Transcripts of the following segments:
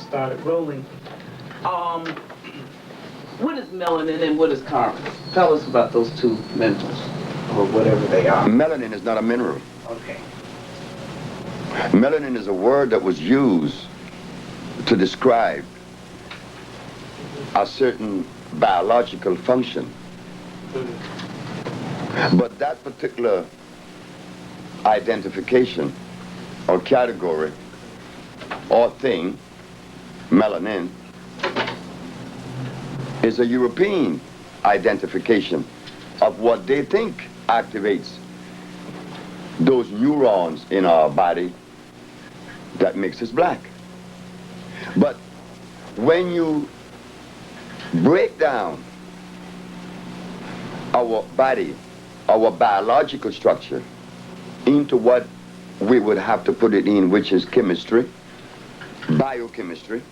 started rolling. What is melanin and what is carbon? Tell us about those two minerals, or whatever they are. Melanin is not a mineral. Okay. Melanin is a word that was used to describe a certain biological function. But that particular identification or category or thing, melanin, is a European identification of what they think activates those neurons in our body that makes us black. But when you break down our body, our biological structure, into what we would have to put it in, which is chemistry, biochemistry,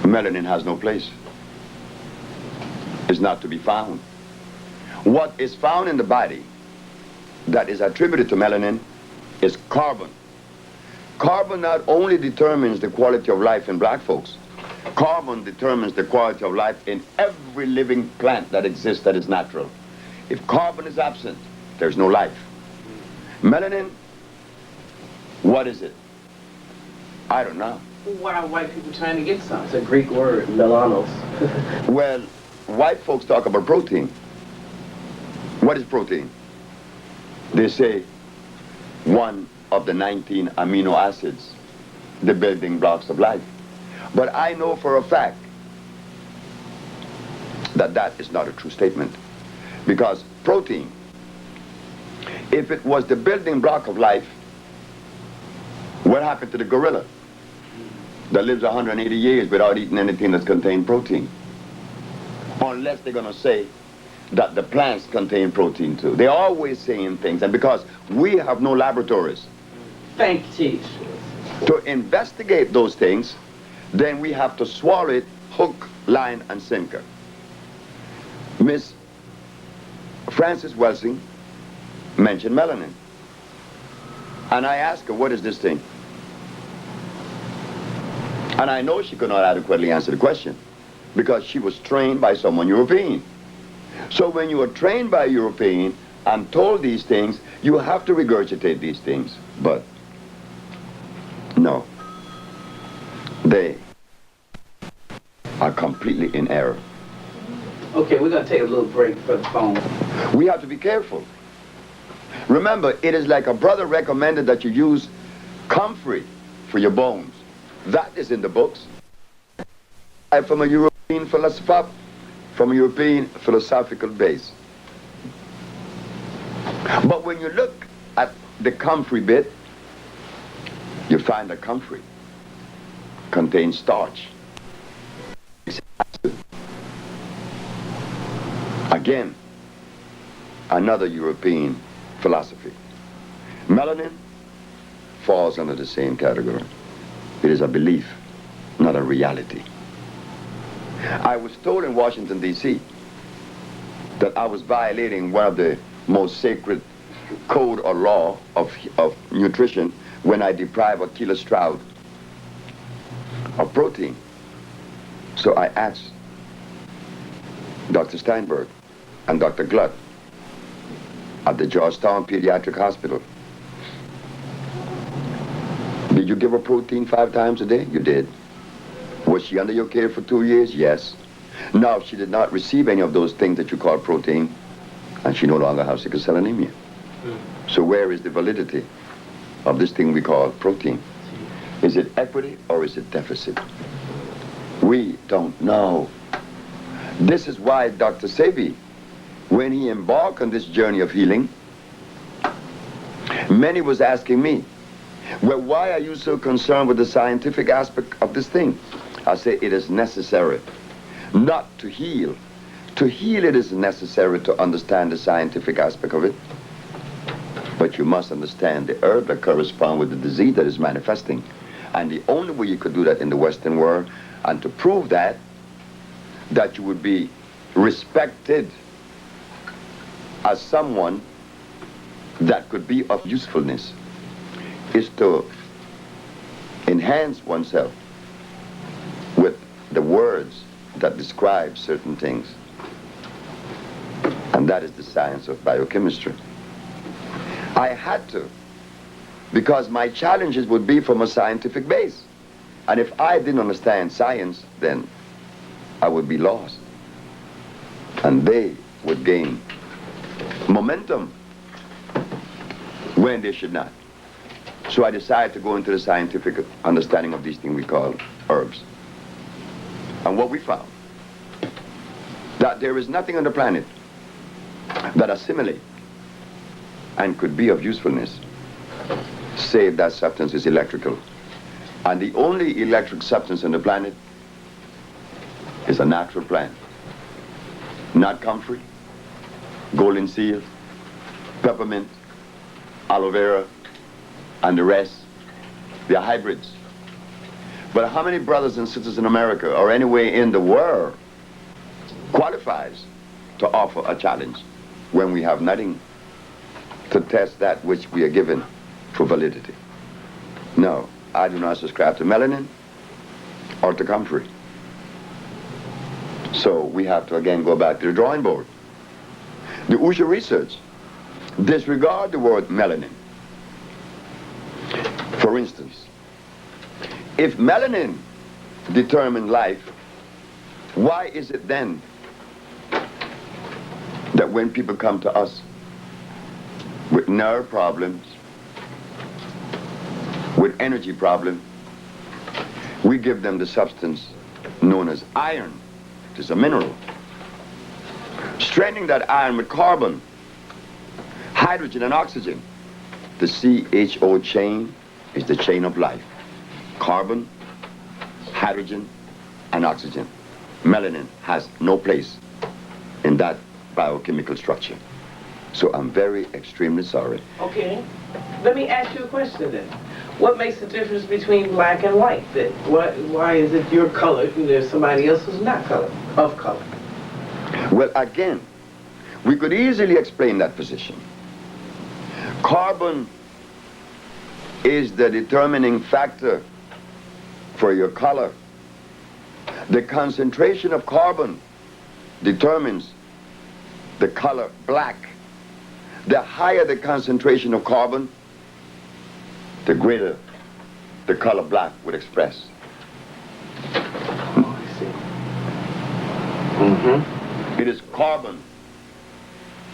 melanin has no place. It's not to be found. What is found in the body that is attributed to melanin is carbon. Carbon not only determines the quality of life in black folks, carbon determines the quality of life in every living plant that exists that is natural. If carbon is absent, there's no life. Melanin, what is it? I don't know. Why are white people trying to get some? It's a Greek word, melanos. Well, white folks talk about protein. What is protein? They say one of the 19 amino acids, the building blocks of life. But I know for a fact that that is not a true statement. Because protein, if it was the building block of life, what happened to the gorilla that lives 180 years without eating anything that's contained protein? Unless they're going to say that the plants contain protein too. They're always saying things, and because we have no laboratories Thank you, Chief. to investigate those things, then we have to swallow it hook, line, and sinker. Miss Frances Welsing mentioned melanin. And I asked her, what is this thing? And I know she could not adequately answer the question because she was trained by someone European. So when you are trained by a European and told these things, you have to regurgitate these things. But no, they are completely in error. Okay, we're going to take a little break for the phone. We have to be careful. Remember, it is like a brother recommended that you use comfrey for your bones. That is in the books. From a European philosopher, from a European philosophical base. But when you look at the comfrey bit, you find that comfrey contains starch. Again, another European philosophy. Melanin falls under the same category. It is a belief, not a reality. I was told in Washington, D.C. that I was violating one of the most sacred code or law of nutrition when I deprive Aquila Stroud of protein. So I asked Dr. Steinberg and Dr. Glutt at the Georgetown Pediatric Hospital, did you give her protein 5 times a day? You did. Was she under your care for 2 years? Yes. Now, she did not receive any of those things that you call protein, and she no longer has sickle cell anemia. So where is the validity of this thing we call protein? Is it equity or is it deficit? We don't know. This is why Dr. Sebi, when he embarked on this journey of healing, many was asking me, well, why are you so concerned with the scientific aspect of this thing? I say it is necessary not to heal. To heal, it is necessary to understand the scientific aspect of it. But you must understand the herb that corresponds with the disease that is manifesting. And the only way you could do that in the Western world, and to prove that you would be respected as someone that could be of usefulness, is to enhance oneself with the words that describe certain things. And that is the science of biochemistry. I had to, because my challenges would be from a scientific base. And if I didn't understand science, then I would be lost. And they would gain momentum when they should not. So I decided to go into the scientific understanding of these things we call herbs. And what we found, that there is nothing on the planet that assimilate and could be of usefulness, save that substance is electrical. And the only electric substance on the planet is a natural plant. Not comfrey, golden seal, peppermint, aloe vera, and the rest. They're hybrids. But how many brothers and sisters in America or anywhere in the world qualifies to offer a challenge when we have nothing to test that which we are given for validity? No, I do not subscribe to melanin or to comfrey. So we have to again go back to the drawing board. The Usha research disregard the word melanin. For instance, if melanin determined life, why is it then that when people come to us with nerve problems, with energy problems, we give them the substance known as iron, which is a mineral. Straining that iron with carbon, hydrogen and oxygen. The CHO chain is the chain of life. Carbon, hydrogen, and oxygen. Melanin has no place in that biochemical structure. So I'm very extremely sorry. Okay. Let me ask you a question then. What makes the difference between black and white then? Why is it your color and there's somebody else who's not of color? Well, again, we could easily explain that position. Carbon is the determining factor for your color. The concentration of carbon determines the color black. The higher the concentration of carbon, the greater the color black would express. Oh, I see. Mm-hmm. It is carbon,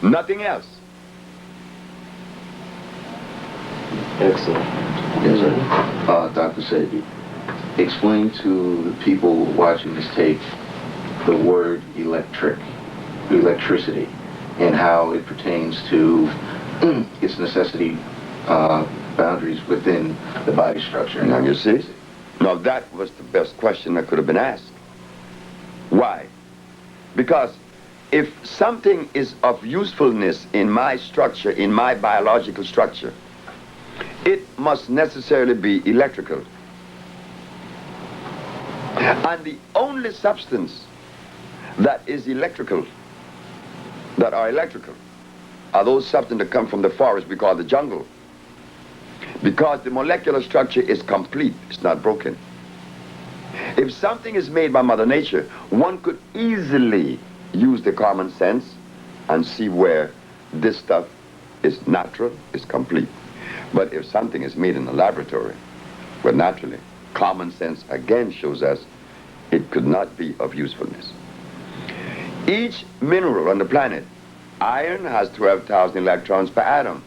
nothing else. Excellent. Yes, sir. Dr. Sebi, explain to the people watching this tape the word electricity, and how it pertains to its necessity boundaries within the body structure. Now you see? Now that was the best question that could have been asked. Why? Because if something is of usefulness in my structure, in my biological structure, it must necessarily be electrical. And the only substance that is electrical, that are electrical, are those substances that come from the forest we call the jungle. Because the molecular structure is complete, it's not broken. If something is made by Mother Nature, one could easily use the common sense and see where this stuff is natural, is complete. But if something is made in a laboratory, well, naturally, common sense again shows us it could not be of usefulness. Each mineral on the planet, iron has 12,000 electrons per atom,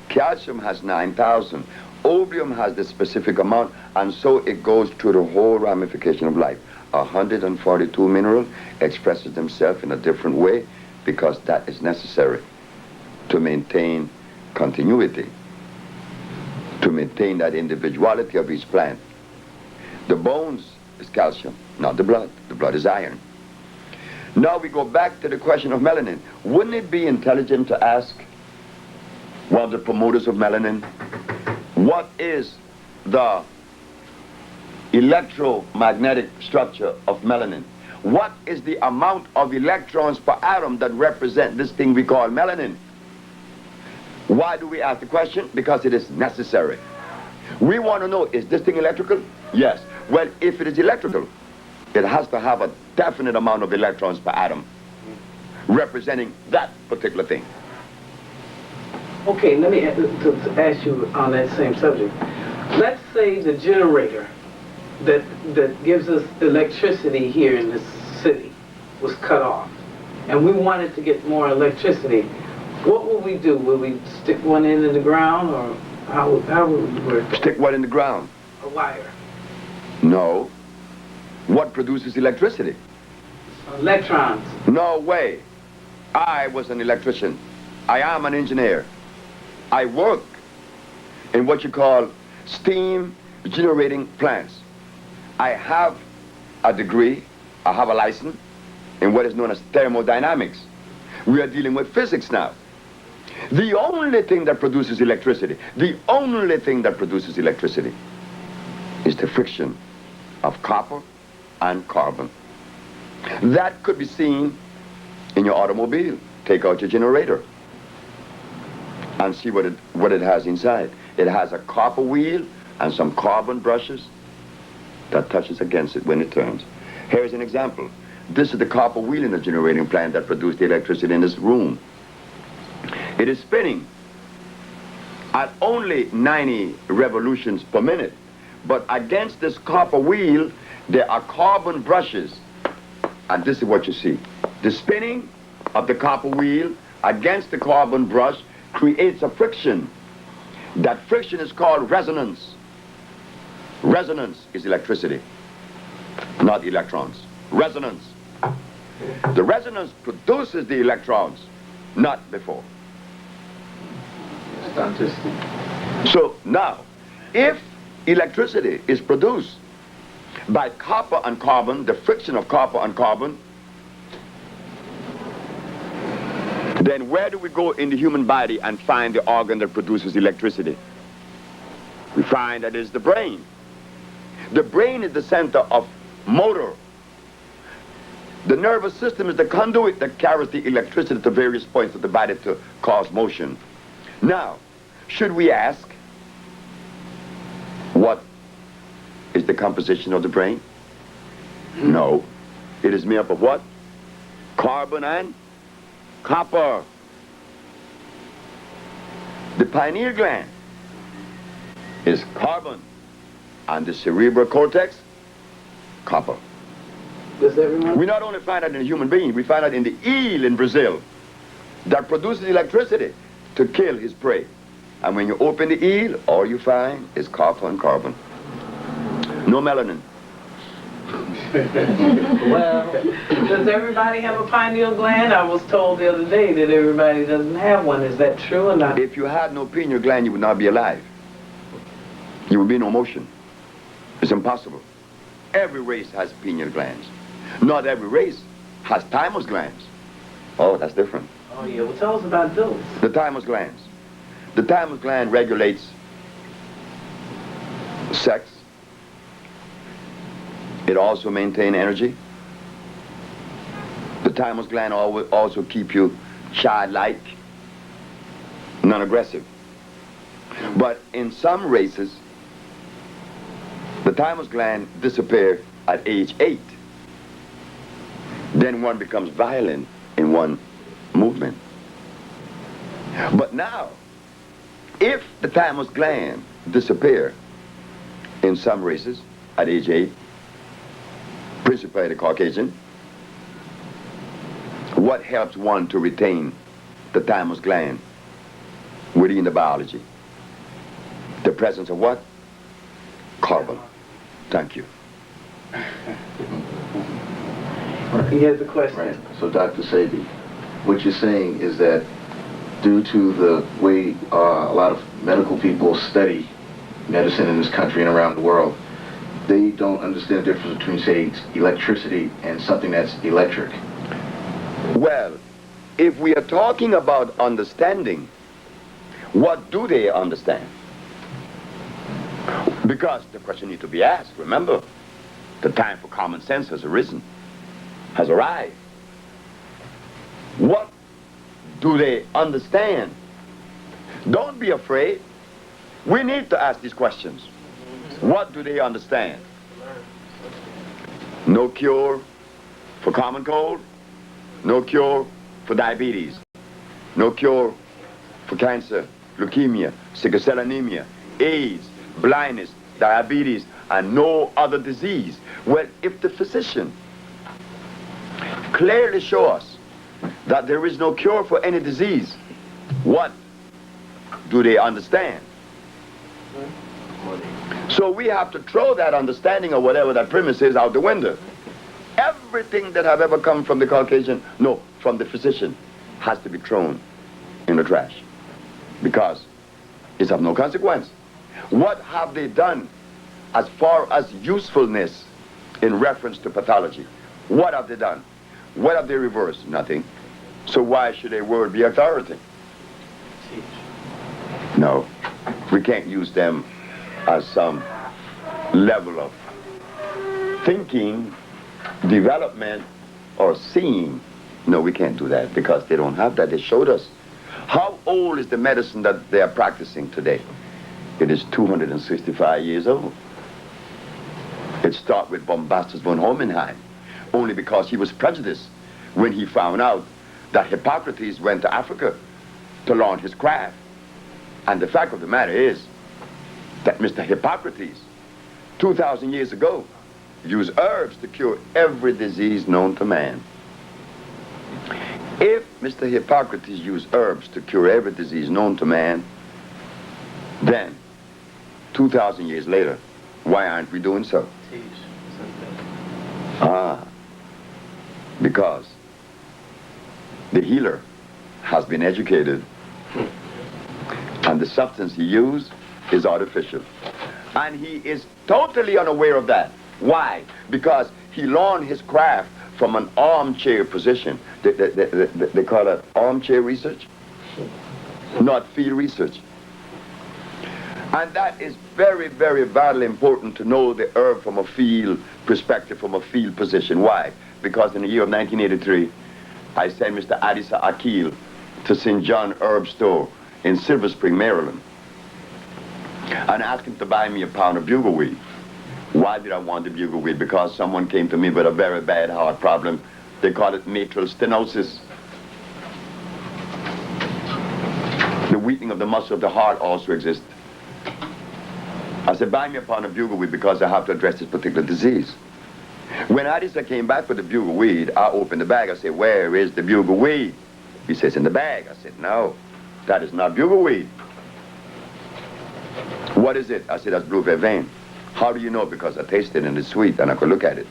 calcium has 9,000, opium has the specific amount, and so it goes through the whole ramification of life. 142 minerals expresses themselves in a different way because that is necessary to maintain continuity, to maintain that individuality of each plant. The bones is calcium, not the blood. The blood is iron. Now we go back to the question of melanin. Wouldn't it be intelligent to ask one of the promoters of melanin, what is the electromagnetic structure of melanin? What is the amount of electrons per atom that represent this thing we call melanin? Why do we ask the question? Because it is necessary. We want to know, is this thing electrical? Yes. Well, if it is electrical, it has to have a definite amount of electrons per atom representing that particular thing. Okay, let me to ask you on that same subject. Let's say the generator that gives us electricity here in this city was cut off, and we wanted to get more electricity. What will we do? Will we stick one in the ground, or how would we work? Stick what in the ground? A wire. No. What produces electricity? Electrons. No way. I was an electrician. I am an engineer. I work in what you call steam generating plants. I have a degree, I have a license in what is known as thermodynamics. We are dealing with physics now. The only thing that produces electricity, the only thing that produces electricity is the friction of copper and carbon. That could be seen in your automobile. Take out your generator and see what it has inside. It has a copper wheel and some carbon brushes that touches against it when it turns. Here's an example. This is the copper wheel in the generating plant that produced the electricity in this room. It is spinning at only 90 revolutions per minute, but against this copper wheel, there are carbon brushes, and this is what you see. The spinning of the copper wheel against the carbon brush creates a friction. That friction is called resonance. Resonance is electricity, not electrons. Resonance. The resonance produces the electrons, not before. So now, if electricity is produced by copper and carbon, the friction of copper and carbon, then where do we go in the human body and find the organ that produces electricity? We find that it's the brain. The brain is the center of motor. The nervous system is the conduit that carries the electricity to various points of the body to cause motion. Now, should we ask, what is the composition of the brain? No. It is made up of what? Carbon and copper. The pineal gland is carbon, and the cerebral cortex, copper. Does everyone? We not only find that in a human being, we find that in the eel in Brazil that produces electricity to kill his prey. And when you open the eel, all you find is copper and carbon. No melanin. Well, does everybody have a pineal gland? I was told the other day that everybody doesn't have one. Is that true or not? If you had no pineal gland, you would not be alive. You would be no motion. It's impossible. Every race has pineal glands. Not every race has thymus glands. Oh, that's different. Oh yeah, well tell us about those. The thymus glands. The thymus gland regulates sex. It also maintains energy. The thymus gland also keep you childlike, non-aggressive. But in some races, the thymus gland disappears at age 8. Then one becomes violent in one movement. But now, if the thymus gland disappears in some races at age 8, principally the Caucasian, what helps one to retain the thymus gland within the biology? The presence of what? Carbon. Thank you. He has a question. Right. So, Dr. Sebi, what you're saying is that due to the way a lot of medical people study medicine in this country and around the world, they don't understand the difference between, say, electricity and something that's electric. Well, if we are talking about understanding, what do they understand? Because the question needs to be asked. Remember, the time for common sense has arrived. What do they understand? Don't be afraid. We need to ask these questions. What do they understand? No cure for common cold, no cure for diabetes, no cure for cancer, leukemia, sickle cell anemia, AIDS, blindness, diabetes, and no other disease. Well, if the physician clearly shows us that there is no cure for any disease, what do they understand? So we have to throw that understanding of whatever that premise is out the window. Everything that have ever come from the Caucasian, no, from the physician, has to be thrown in the trash because it's of no consequence. What have they done as far as usefulness in reference to pathology? What have they done? What have they reversed? Nothing. So why should a word be authority? No, we can't use them as some level of thinking, development, or seeing. No, we can't do that because they don't have that. They showed us. How old is the medicine that they are practicing today? It is 265 years old. It started with Bombastus von Hohenheim, only because he was prejudiced when he found out that Hippocrates went to Africa to learn his craft. And the fact of the matter is that Mr. Hippocrates, 2,000 years ago, used herbs to cure every disease known to man. If Mr. Hippocrates used herbs to cure every disease known to man, then 2,000 years later, why aren't we doing so? Because the healer has been educated and the substance he used is artificial. And he is totally unaware of that. Why? Because he learned his craft from an armchair position. They call it armchair research, not field research. And that is very, very vitally important to know the herb from a field perspective, from a field position. Why? Because in the year of 1983, I sent Mr. Adisa Akil to St. John Herb Store in Silver Spring, Maryland, and asked him to buy me a pound of bugleweed. Why did I want the bugleweed? Because someone came to me with a very bad heart problem. They call it mitral stenosis. The weakening of the muscle of the heart also exists. I said, buy me a pound of bugleweed because I have to address this particular disease. When Adisa came back with the bugleweed, I opened the bag. I said, where is the bugleweed? He says, in the bag. I said, no, that is not bugleweed. What is it? I said, that's blue vervain. How do you know? Because I tasted it and it's sweet and I could look at it.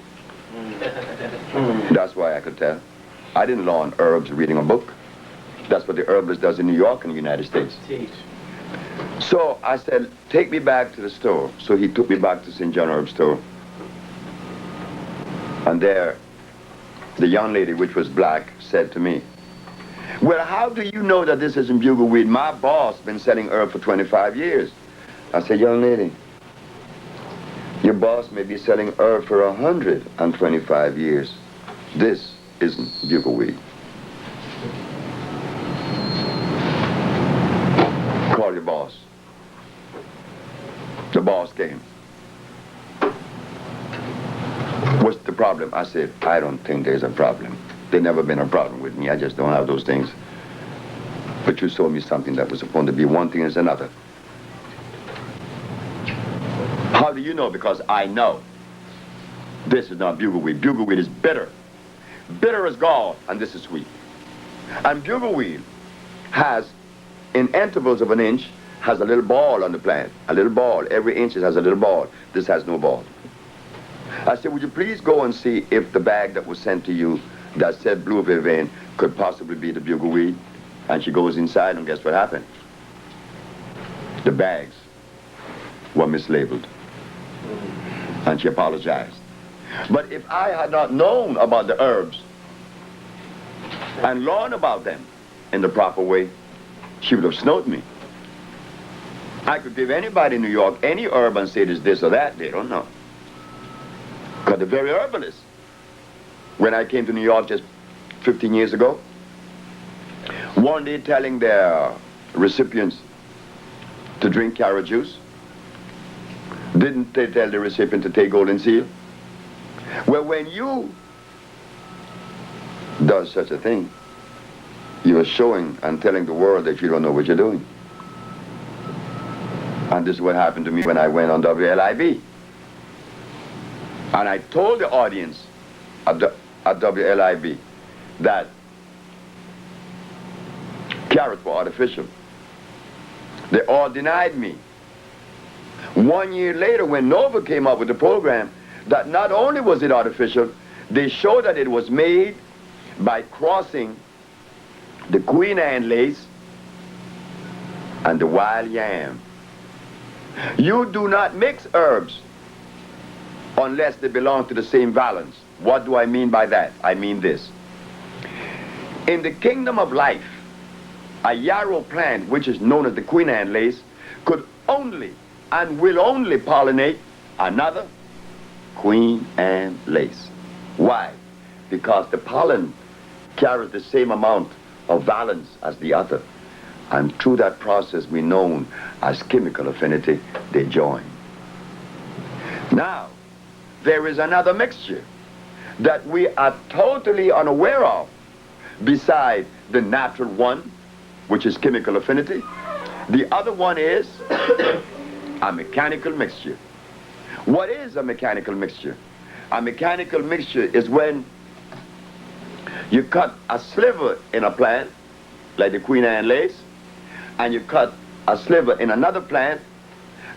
That's why I could tell. I didn't learn herbs reading a book. That's what the herbalist does in New York and the United States. So I said, take me back to the store. So he took me back to St. John Herb Store. And there, the young lady, which was black, said to me, well, how do you know that this isn't bugleweed? My boss been selling herb for 25 years. I said, young lady, your boss may be selling herb for 125 years. This isn't bugleweed. Call your boss. The boss came. What's the problem? I said, I don't think there's a problem. There's never been a problem with me. I just don't have those things. But you sold me something that was supposed to be one thing as another. How do you know? Because I know. This is not bugleweed. Bugleweed is bitter. Bitter as gall, and this is sweet. And bugleweed has, in intervals of an inch, has a little ball on the plant. A little ball. Every inch it has a little ball. This has no ball. I said, would you please go and see if the bag that was sent to you that said blue vervain could possibly be the bugleweed? And she goes inside, and guess what happened? The bags were mislabeled. And she apologized. But if I had not known about the herbs and learned about them in the proper way, she would have snowed me. I could give anybody in New York any herb and say it is this or that. They don't know. Because the very herbalists, when I came to New York just 15 years ago, one day telling their recipients to drink carrot juice? Didn't they tell the recipient to take golden seal? Well, when you does such a thing, you are showing and telling the world that you don't know what you're doing. And this is what happened to me when I went on WLIB. And I told the audience at WLIB that carrots were artificial. They all denied me. 1 year later, when Nova came up with the program, that not only was it artificial, they showed that it was made by crossing the Queen Anne lace and the wild yam. You do not mix herbs unless they belong to the same valence. What do I mean by that? I mean this. In the kingdom of life, a yarrow plant, which is known as the Queen Anne lace, could only and will only pollinate another Queen Anne lace. Why? Because the pollen carries the same amount of valence as the other. And through that process we known as chemical affinity, they join. Now, there is another mixture that we are totally unaware of beside the natural one, which is chemical affinity. The other one is a mechanical mixture. What is a mechanical mixture? A mechanical mixture is when you cut a sliver in a plant, like the Queen Anne lace, and you cut a sliver in another plant,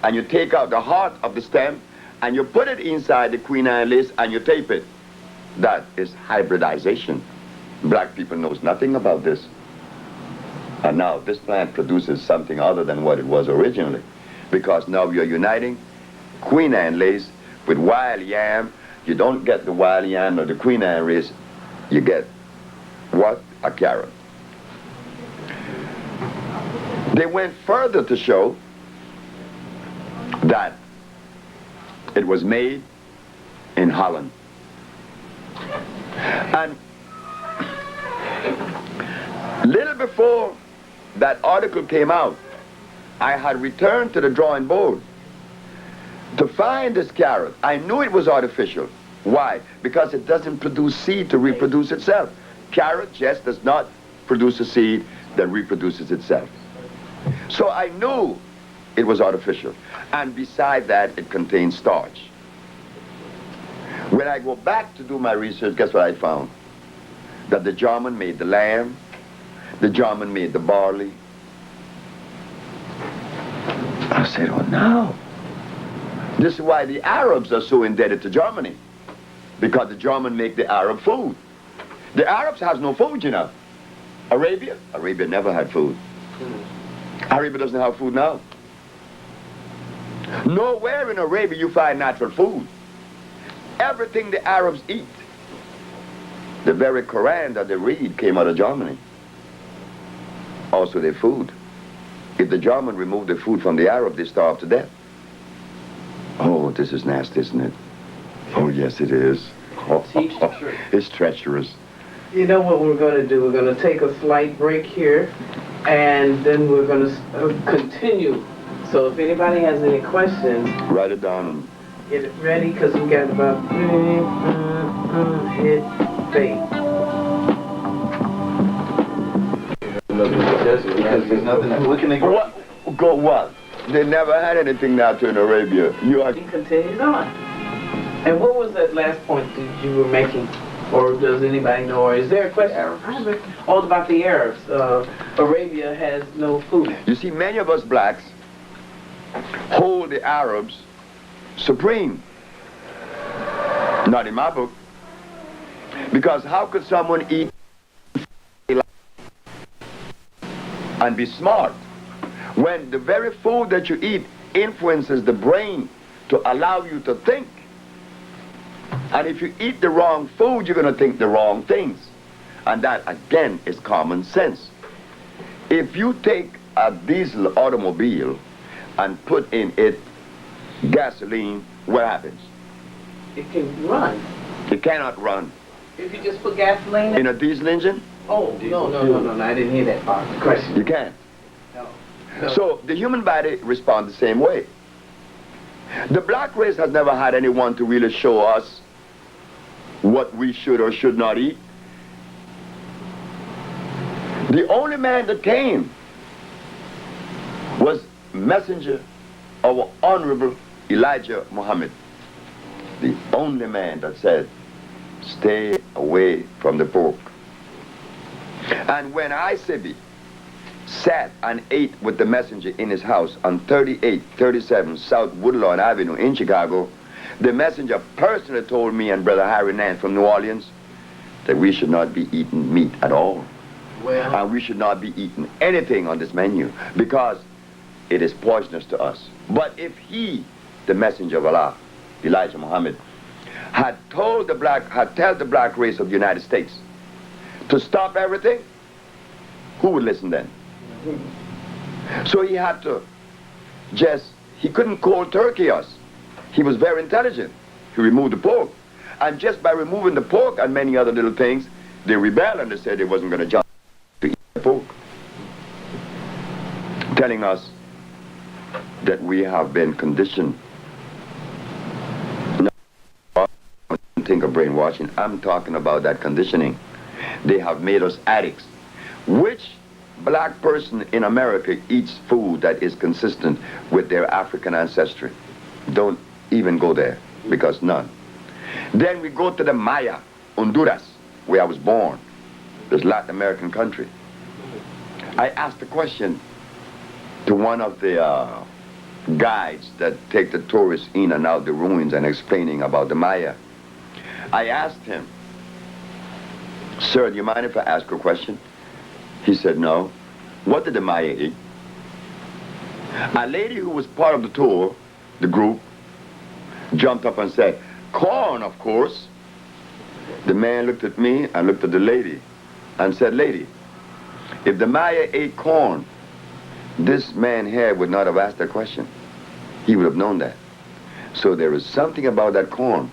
and you take out the heart of the stem, and you put it inside the Queen Anne lace, and you tape it. That is hybridization. Black people knows nothing about this. And now this plant produces something other than what it was originally, because now you're uniting Queen Anne lace with wild yam. You don't get the wild yam or the Queen Anne lace, you get what? A carrot. They went further to show that it was made in Holland. And little before that article came out, I had returned to the drawing board to find this carrot. I knew it was artificial. Why? Because it doesn't produce seed to reproduce itself. Carrot just does not produce a seed that reproduces itself. So I knew it was artificial. And beside that, it contains starch. When I go back to do my research, guess what I found? That the German made the lamb, the German made the barley. I said, oh no. This is why the Arabs are so indebted to Germany. Because the German make the Arab food. The Arabs has no food, you know. Arabia never had food. Arabia doesn't have food now. Nowhere in Arabia you find natural food. Everything the Arabs eat, the very Quran that they read came out of Germany. Also their food. If the German removed the food from the Arab, they starve to death. Oh, this is nasty, isn't it? Oh, yes, it is. Teach the truth. It's treacherous. You know what we're going to do? We're going to take a slight break here, and then we're going to continue. So if anybody has any questions, Write it down. get it ready, because we got about hit fate. Because there's nothing. What can they go? What? Go what? They never had anything now to in Arabia. You are. He continues on. And what was that last point that you were making? Or does anybody know? Or is there a question? All about the Arabs. Arabia has no food. You see, many of us blacks hold the Arabs supreme. Not in my book. Because how could someone eat and be smart when the very food that you eat influences the brain to allow you to think? And if you eat the wrong food, you're going to think the wrong things. And that, again, is common sense. If you take a diesel automobile and put in it gasoline, what happens? It can run. It cannot run. If you just put gasoline In a diesel engine, Oh, no, I didn't hear that part of the question. you can't. No. So the human body responds the same way. The black race has never had anyone to really show us what we should or should not eat. The only man that came was messenger of Honorable Elijah Muhammad. The only man that said, stay away from the pork. And when I, Sebi, sat and ate with the messenger in his house on 3837 South Woodlawn Avenue in Chicago, the messenger personally told me and Brother Harry Nance from New Orleans that we should not be eating meat at all. Well, And we should not be eating anything on this menu because it is poisonous to us. But if he, the messenger of Allah, Elijah Muhammad, had told the black race of the United States to stop everything, who would listen then? So he had to he couldn't cold turkey us. He was very intelligent. He removed the pork. And just by removing the pork and many other little things, they rebelled and they said they wasn't going to jump to eat the pork. Telling us that we have been conditioned. No, I don't think of brainwashing. I'm talking about that conditioning. They have made us addicts. Which black person in America eats food that is consistent with their African ancestry? Don't even go there, because none. Then we go to the Maya, Honduras, where I was born, this Latin American country. I asked a question to one of the guides that take the tourists in and out the ruins and explaining about the Maya. I asked him, sir, do you mind if I ask a question? He said, no. What did the Maya eat? A lady who was part of the tour, the group, jumped up and said, corn, of course. The man looked at me and looked at the lady and said, lady, if the Maya ate corn, this man here would not have asked that question. He would have known that. So there is something about that corn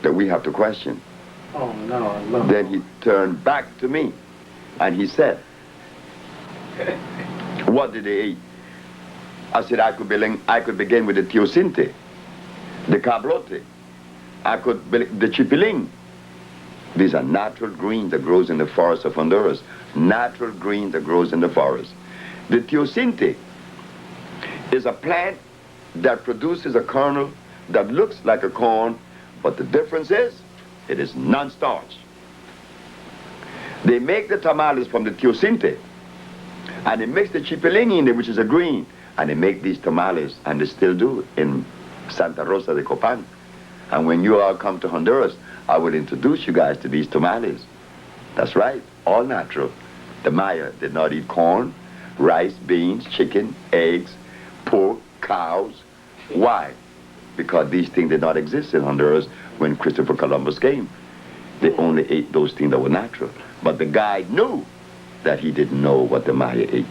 that we have to question. oh no. Then he turned back to me and he said, what did they eat? I said I could begin with the teosinte, the cabrote, the chipiling. These are natural greens that grows in the forest of Honduras. Natural green that grows in the forest. The teosinte is a plant that produces a kernel that looks like a corn, but the difference is it is non-starch. They make the tamales from the teosinte, and they mix the chipiling in it, which is a green, and they make these tamales, and they still do in Santa Rosa de Copan. And when you all come to Honduras, I will introduce you guys to these tamales. That's right, all natural. The Maya did not eat corn, rice, beans, chicken, eggs, pork, cows. Why? Because these things did not exist in Honduras when Christopher Columbus came. They only ate those things that were natural. But the guide knew that he didn't know what the Maya ate.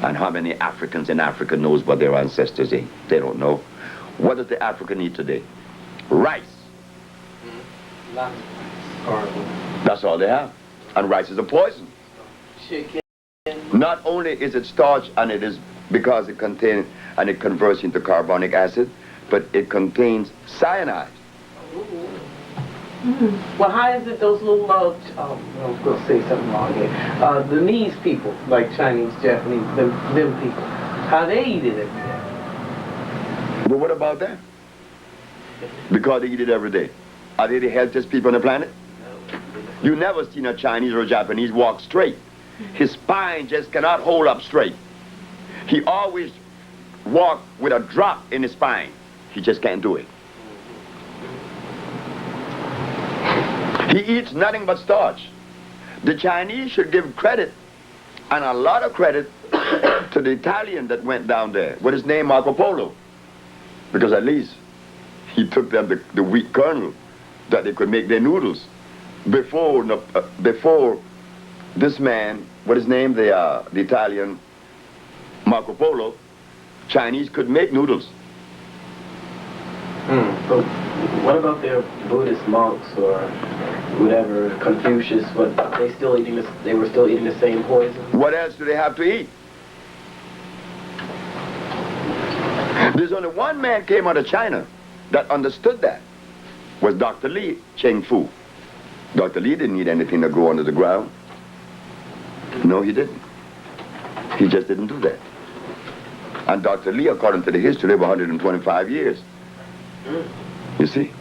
And how many Africans in Africa knows what their ancestors ate? They don't know. What does the African eat today? Rice. That's all they have. And rice is a poison. Chicken. Not only is it starch, and it is because it contains, and it converts into carbonic acid, but it contains cyanide. Well, how is it those little, I was going to say something wrong here. The Chinese people, like Chinese, Japanese, them people, how they eat it every day? But what about that? Because they eat it every day. Are they the healthiest people on the planet? You never seen a Chinese or a Japanese walk straight. His spine just cannot hold up straight. He always walk with a drop in his spine. He just can't do it. He eats nothing but starch. The Chinese should give credit, and a lot of credit, to the Italian that went down there. What is his name? Marco Polo. Because at least he took them the wheat kernel that they could make their noodles. Before this man, what is his name? The Italian Marco Polo, Chinese could make noodles. But what about their Buddhist monks or whatever, Confucius? But they still eating this? They were still eating the same poison. What else do they have to eat? There's only one man came out of China that understood that, was Dr. Li Cheng-Fu. Dr. Li didn't need anything to grow under the ground. No, he didn't. He just didn't do that. And Dr. Li, according to the history, lived 125 years. You see?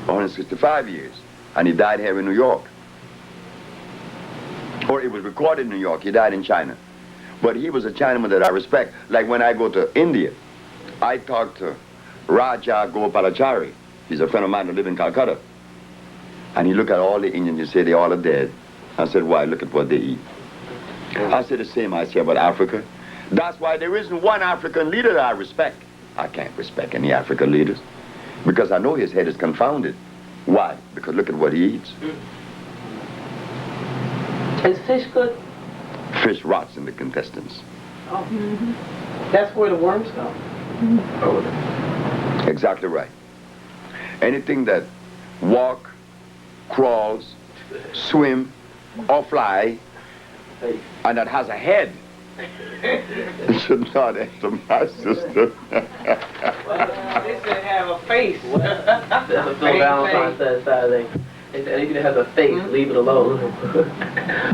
165 years. And he died here in New York. Or it was recorded in New York. He died in China. But he was a Chinaman that I respect. Like when I go to India, I talk to Raja Gopalachari. He's a friend of mine who lives in Calcutta. And he look at all the Indians and say they all are dead. I said, why? Look at what they eat. I said the same I say about Africa. That's why there isn't one African leader that I respect. I can't respect any African leaders because I know his head is confounded. Why? Because look at what he eats. Is fish good? Fish rots in the intestines. Oh. That's where the worms go. Exactly right. Anything that walk, crawls, swim, or fly, and that has a head, it should not enter my system. They should have a face. That's what Phil Valentine said Saturday. Anything that has a face, leave it alone.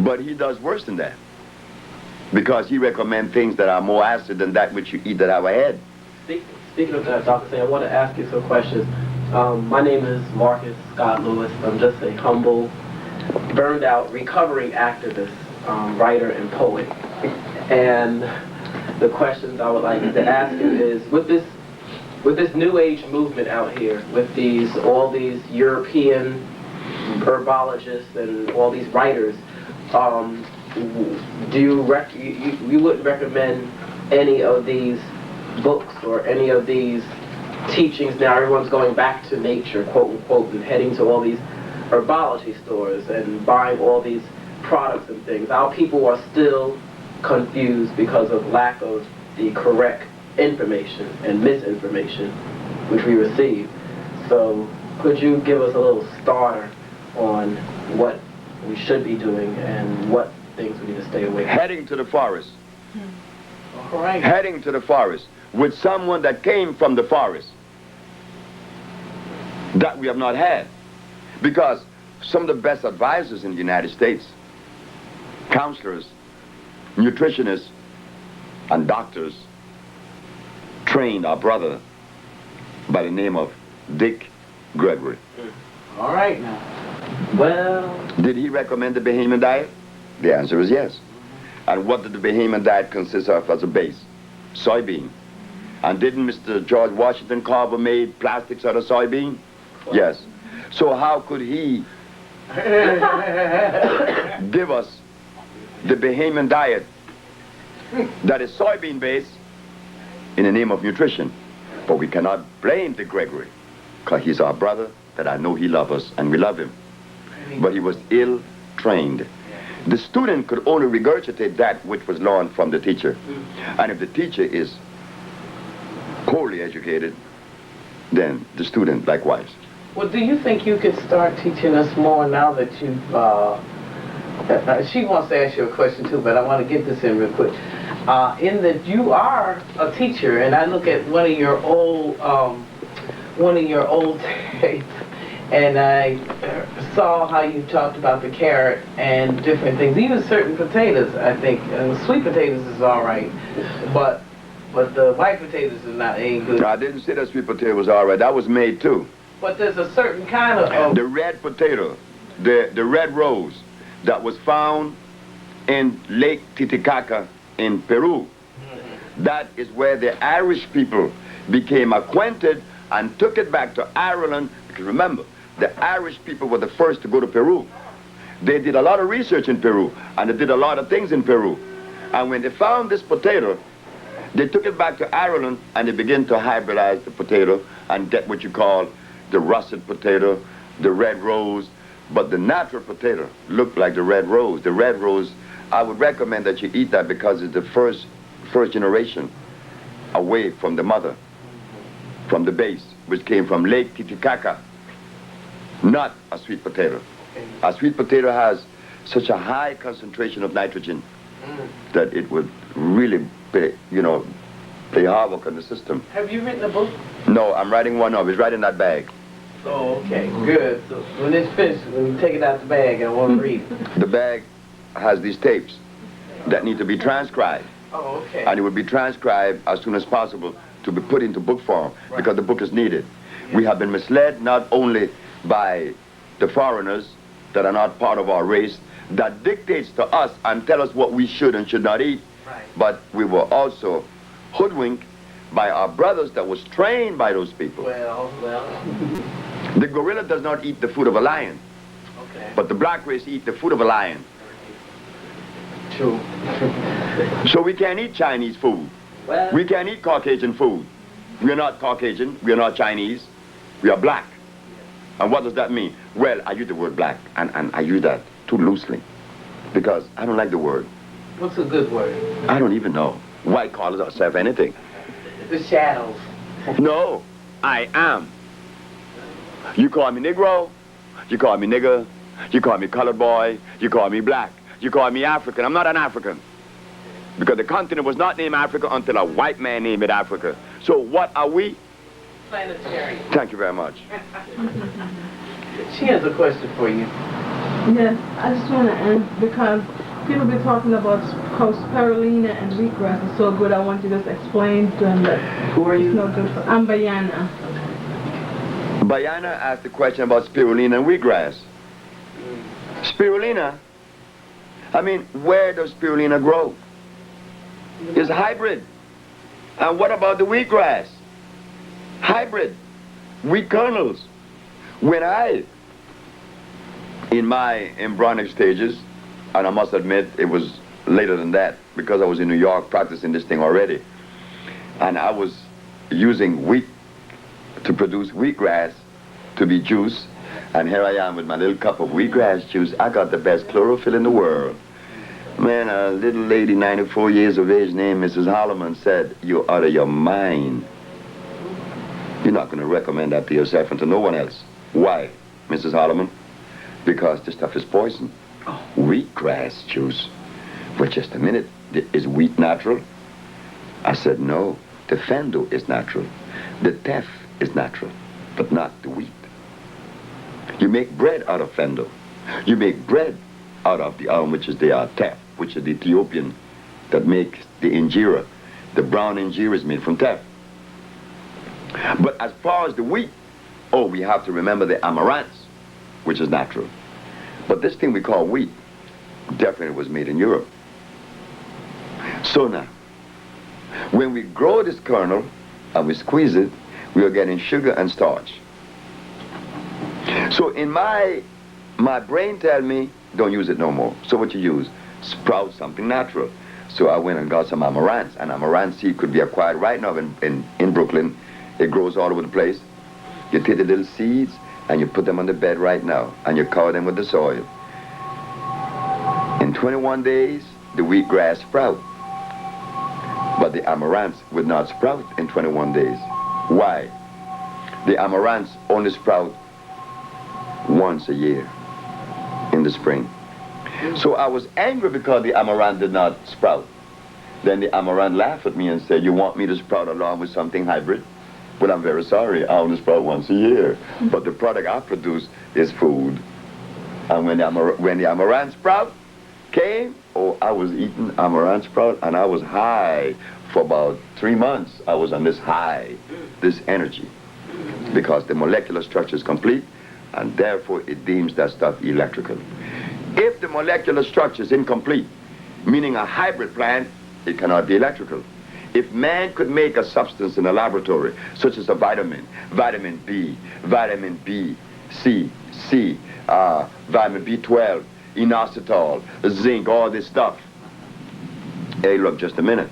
But he does worse than that. Because he recommends things that are more acid than that which you eat that have a head. Speaking of that, Dr. Say, I want to ask you some questions. My name is Marcus Scott Lewis. I'm just a humble, burned out, recovering activist, writer, and poet. And the questions I would like to ask you is, with this New Age movement out here, with all these European herbologists and all these writers, do you wouldn't recommend any of these books or any of these teachings? Now everyone's going back to nature, quote unquote, and heading to all these herbology stores and buying all these products and things. Our people are still confused because of lack of the correct information and misinformation which we receive. So could you give us a little starter on what we should be doing and what things we need to stay away from? Heading to the forest. All right. Heading to the forest with someone that came from the forest. That we have not had. Because some of the best advisors in the United States, counselors, nutritionists, and doctors, trained our brother by the name of Dick Gregory. All right now. Well, did he recommend the Bahamian diet? The answer is yes. And what did the Bahamian diet consist of as a base? Soybean. And didn't Mr. George Washington Carver made plastics out of soybean? Yes. So how could he give us the Bahamian diet that is soybean based in the name of nutrition? But we cannot blame Dick Gregory, because he's our brother that I know he loves us and we love him. But he was ill-trained. The student could only regurgitate that which was learned from the teacher. And if the teacher is poorly educated, then the student likewise. well, do you think you could start teaching us more now that you've, she wants to ask you a question too, but I want to get this in real quick. In that you are a teacher, and I look at one of your old tapes, and I saw how you talked about the carrot and different things, even certain potatoes. I think sweet potatoes is all right, but the white potatoes is not ain't good. I didn't say that sweet potato was all right. That was made too. But there's a certain kind of the red potato, the red rose that was found in Lake Titicaca in Peru. That is where the Irish people became acquainted and took it back to Ireland. Because remember, the Irish people were the first to go to Peru. They did a lot of research in Peru, and they did a lot of things in Peru. And when they found this potato, they took it back to Ireland, and they began to hybridize the potato and get what you call the russet potato, the red rose. But the natural potato looked like the red rose. The red rose, I would recommend that you eat that because it's the first generation away from the mother, from the base, which came from Lake Titicaca, not a sweet potato. A sweet potato has such a high concentration of nitrogen that it would really, They havoc on the system. Have you written a book? No, I'm writing one of. It's right in that bag. Oh, okay, good. So when it's finished, when you take it out the bag, I want to read it. The bag has these tapes that need to be transcribed. Oh, okay. And it would be transcribed as soon as possible to be put into book form because the book is needed. We have been misled not only by the foreigners that are not part of our race, that dictates to us and tell us what we should and should not eat, but we were also hoodwinked by our brothers that was trained by those people. Well. The gorilla does not eat the food of a lion, Okay. but the black race eat the food of a lion. True. So we can't eat Chinese food. Well, We can't eat Caucasian food. We are not Caucasian, we are not Chinese, we are black. And what does that mean? Well, I use the word black, and I use that too loosely, because I don't like the word. What's a good word? I don't even know. White call ourselves anything. The shadows. No, I am. You call me Negro, you call me nigger, you call me colored boy, you call me black, you call me African. I'm not an African. Because the continent was not named Africa until a white man named it Africa. So what are we? Planetary. Thank you very much. She has a question for you. Yes, I just want to end because people be talking about how spirulina and wheatgrass is so good. I want you to just explain to them that Who are it's you? no good for. I'm Bayana. Bayana asked the question about spirulina and wheatgrass. Spirulina, I mean, where does spirulina grow? It's hybrid. And what about the wheatgrass? Hybrid. Wheat kernels. When in my embryonic stages, and I must admit it was later than that because I was in New York practicing this thing already, and I was using wheat to produce wheatgrass to be juice, and here I am with my little cup of wheatgrass juice. I got the best chlorophyll in the world. Man, a little lady, 94 years of age, named Mrs. Holloman, said, "You're out of your mind. You're not going to recommend that to yourself and to no one else." Why, Mrs. Holloman? Because this stuff is poison. Wheatgrass juice. But just a minute, is wheat natural? I said, no, the fendo is natural. The teff is natural, but not the wheat. You make bread out of fendo. You make bread out of the which is the teff, which is the Ethiopian that makes the injera. The brown injera is made from teff. But as far as the wheat, we have to remember the amaranths, which is natural. But this thing we call wheat definitely was made in Europe. So now, when we grow this kernel and we squeeze it, we are getting sugar and starch. So in my brain tell me, don't use it no more. So what you use? Sprout something natural. So I went and got some amaranth, and amaranth seed could be acquired right now in Brooklyn. It grows all over the place. You take the little seeds and you put them on the bed right now, and you cover them with the soil. In 21 days, the wheatgrass sprout. But the amaranth would not sprout in 21 days. Why? The amaranths only sprout once a year in the spring. So I was angry because the amaranth did not sprout. Then the amaranth laughed at me and said, "You want me to sprout along with something hybrid?" Well, I'm very sorry, I only sprout once a year. But the product I produce is food. And when the amaranth sprout came, I was eating amaranth sprout, and I was high for about 3 months. I was on this high, this energy, because the molecular structure is complete, and therefore it deems that stuff electrical. If the molecular structure is incomplete, meaning a hybrid plant, it cannot be electrical. If man could make a substance in a laboratory, such as a vitamin B, vitamin B, C, vitamin B12, inositol, zinc, all this stuff. Hey, look, just a minute.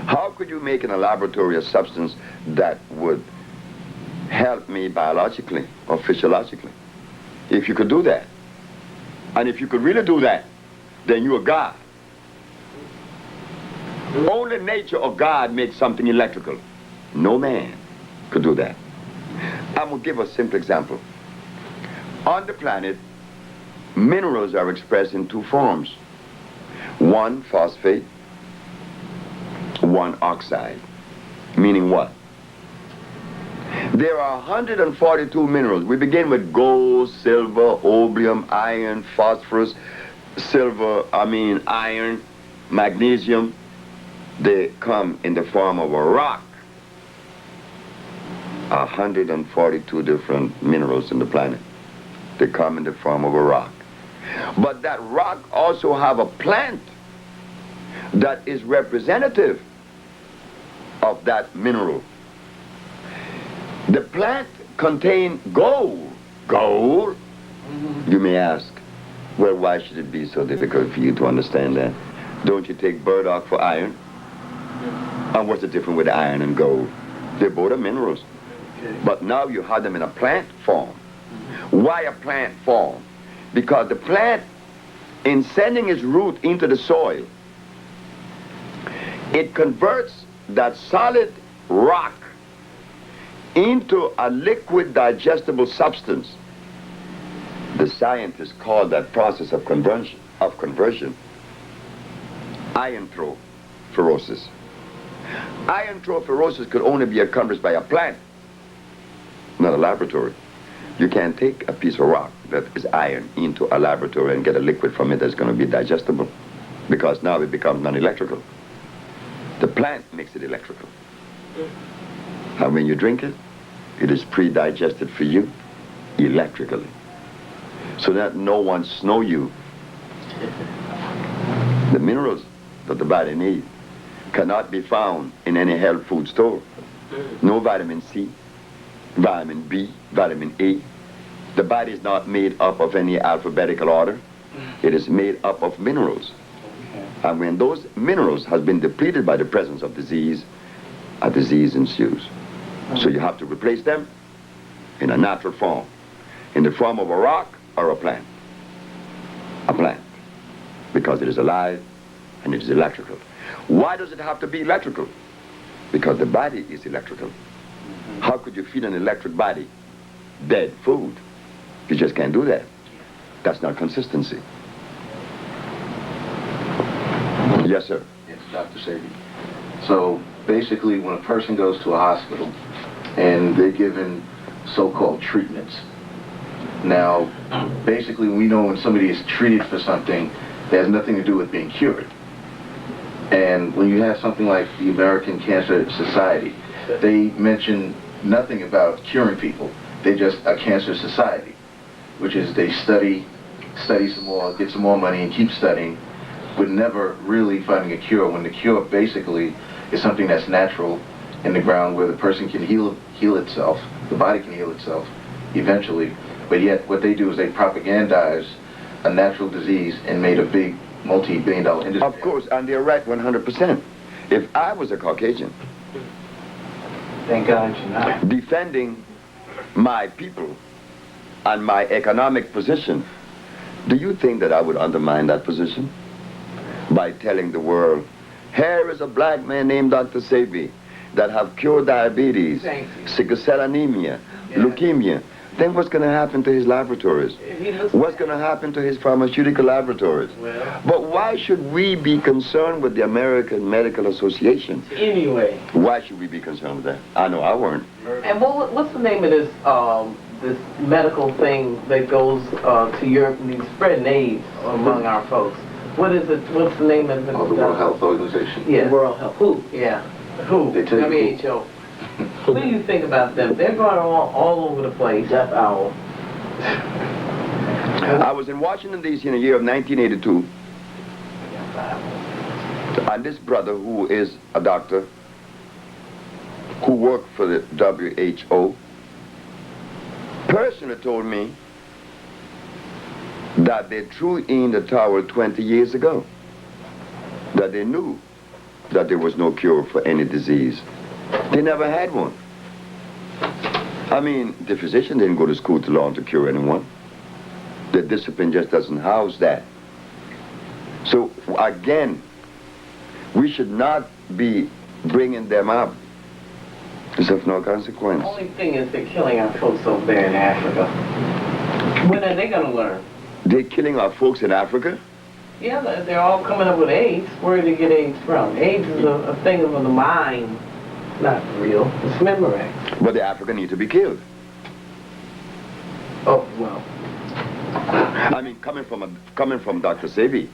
How could you make in a laboratory a substance that would help me biologically or physiologically? If you could do that, and if you could really do that, then you're God. Only nature or God makes something electrical. No man could do that. I'm going to give a simple example. On the planet, minerals are expressed in two forms. One phosphate, one oxide. Meaning what? There are 142 minerals. We begin with gold, silver, opium, iron, phosphorus, iron, magnesium. They come in the form of a rock. 142 different minerals in the planet. They come in the form of a rock. But that rock also have a plant that is representative of that mineral. The plant contains gold. Gold? You may ask, well, why should it be so difficult for you to understand that? Don't you take burdock for iron? And what's the difference with iron and gold? They both are minerals. But now you have them in a plant form. Why a plant form? Because the plant, in sending its root into the soil, it converts that solid rock into a liquid digestible substance. The scientists call that process of conversion iontrophoresis. Iontrophoresis could only be accomplished by a plant, not a laboratory. You can't take a piece of rock that is iron into a laboratory and get a liquid from it that's going to be digestible, because now it becomes non-electrical. The plant makes it electrical. And when you drink it, it is pre-digested for you electrically, so that no one snow you. The minerals that the body needs cannot be found in any health food store. No vitamin C, vitamin B, vitamin A. The body is not made up of any alphabetical order. It is made up of minerals. And when those minerals have been depleted by the presence of disease, a disease ensues. So you have to replace them in a natural form, in the form of a rock or a plant. A plant, because it is alive and it is electrical. Why does it have to be electrical? Because the body is electrical. How could you feed an electric body dead food? You just can't do that. That's not consistency. Yes, sir. Yes, Dr. Sebi. So basically, when a person goes to a hospital and they're given so-called treatments, now basically we know when somebody is treated for something, that has nothing to do with being cured. And when you have something like the American Cancer Society, they mention nothing about curing people. They're just a cancer society, which is they study some more, get some more money, and keep studying, but never really finding a cure, when the cure basically is something that's natural in the ground, where the person can heal itself, the body can heal itself eventually. But yet what they do is they propagandize a natural disease and made a big multi-billion-dollar industry. Of course, and they're right 100%. If I was a Caucasian, Thank God you're not. defending my people and my economic position, do you think that I would undermine that position by telling the world, here is a black man named Dr. Sebi that have cured diabetes, sickle cell anemia, leukemia? Then what's going to happen to his laboratories? What's going to happen to his pharmaceutical laboratories? But why should we be concerned with the American Medical Association? Anyway. Why should we be concerned with that? I know I weren't. And what's the name of this medical thing that goes to Europe and spreading AIDS among our folks? What is it? What's the name of it? Oh, the World Health Organization. Yeah. World Health. Who? Yeah. Who? They tell you who. WHO. What do you think about them? They're going all over the place. Death Owl. I was in Washington, D.C. in the year of 1982. And this brother, who is a doctor, who worked for the WHO, personally told me that they threw in the towel 20 years ago, that they knew that there was no cure for any disease. They never had one. I mean, the physician didn't go to school to learn to cure anyone. The discipline just doesn't house that. So again, we should not be bringing them up. It's of no consequence. The only thing is they're killing our folks over there in Africa. When are they going to learn? They're killing our folks in Africa? Yeah, they're all coming up with AIDS. Where do they get AIDS from? AIDS is a thing of the mind. not real. It's Memorex. But the African need to be killed. Oh, well. I mean, coming from Dr. Sebi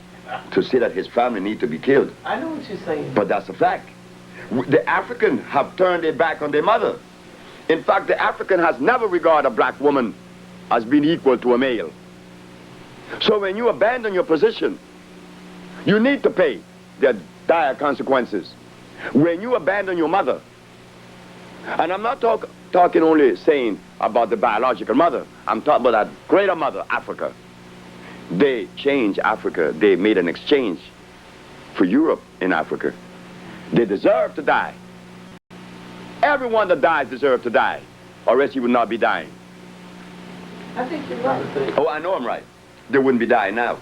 to say that his family need to be killed. I know what you're saying. But that's a fact. The African have turned their back on their mother. In fact, the African has never regarded a black woman as being equal to a male. So when you abandon your position, you need to pay the dire consequences. When you abandon your mother, and I'm not talking only saying about the biological mother, I'm talking about that greater mother, Africa. They changed Africa. They made an exchange for Europe in Africa. They deserve to die. Everyone that dies deserves to die, or else he would not be dying. I think you're right. Oh, I know I'm right. They wouldn't be dying now.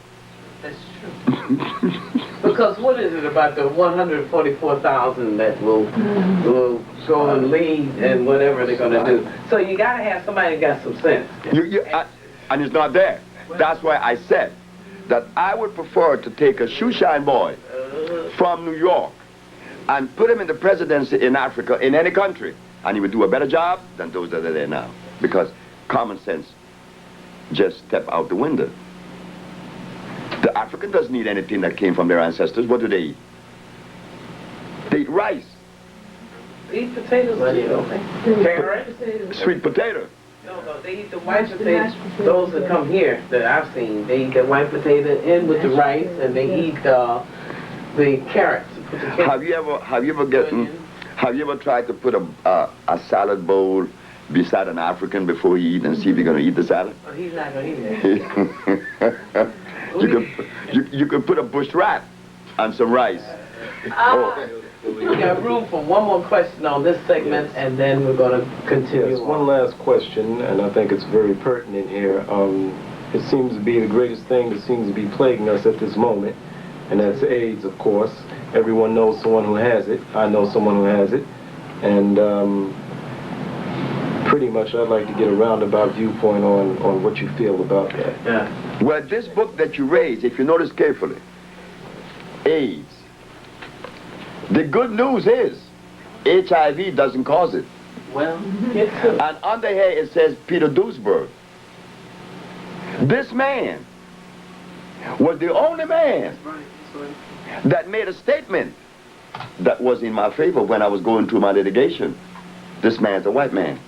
That's true. Because what is it about the 144,000 that will go and lead and whatever they're going to do? So you got to have somebody that got some sense. And it's not there. That's why I said that I would prefer to take a shoeshine boy from New York and put him in the presidency in Africa, in any country, and he would do a better job than those that are there now. Because common sense just step out the window. The African doesn't eat anything that came from their ancestors. What do they eat? They eat rice. They eat potatoes, don't they? Carrots? Sweet potato. No, they eat the white potatoes. Those that come here that I've seen, they eat the white potato in with the rice, and they eat the carrots. Have you ever tried to put a salad bowl beside an African before he eat and see if he's going to eat the salad? Oh, he's not going to eat that. You could put a bush rat and some rice. We got room for one more question on this segment, and then we're going to continue. Yes, one last question, and I think it's very pertinent here. It seems to be the greatest thing that seems to be plaguing us at this moment, and that's AIDS, of course. Everyone knows someone who has it. I know someone who has it. And pretty much I'd like to get a roundabout viewpoint on what you feel about that. Yeah. Well, this book that you raised, if you notice carefully, AIDS. The good news is HIV doesn't cause it. Well, get to it. And under here it says Peter Duesberg. This man was the only man that made a statement that was in my favor when I was going through my litigation. This man's a white man.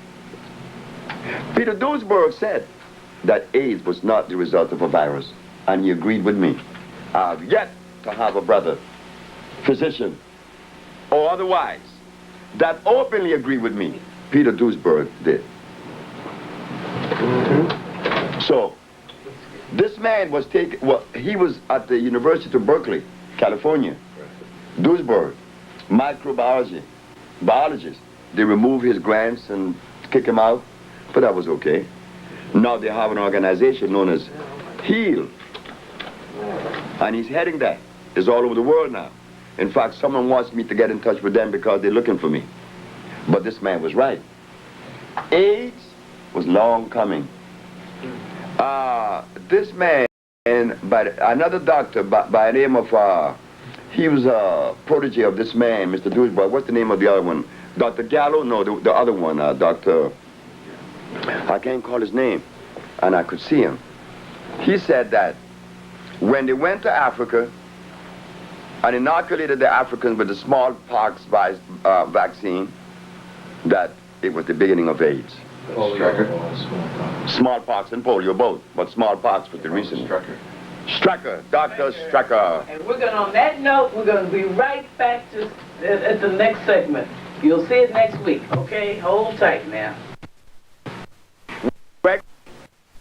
Peter Duesberg said that AIDS was not the result of a virus, and he agreed with me. I've yet to have a brother, physician, or otherwise, that openly agreed with me. Peter Duesberg did. So, this man was taken, well, he was at the University of Berkeley, California. Duesberg, microbiology, biologist. They removed his grants and kick him out, but that was okay. Now they have an organization known as HEAL, and he's heading that. It's all over the world now. In fact, someone wants me to get in touch with them because they're looking for me. But this man was right. AIDS was long coming. This man, another doctor by the name of, he was a protege of this man, Mr. Duesberg. What's the name of the other one? Dr. Gallo? No, the other one, Dr. I can't call his name, and I could see him. He said that when they went to Africa and inoculated the Africans with the smallpox vaccine, that it was the beginning of AIDS. Smallpox and polio both, but smallpox was the reason. Strecker, Dr. Strecker. And we're going to, on that note, we're going to be right back at the next segment. You'll see it next week, okay? Hold tight now.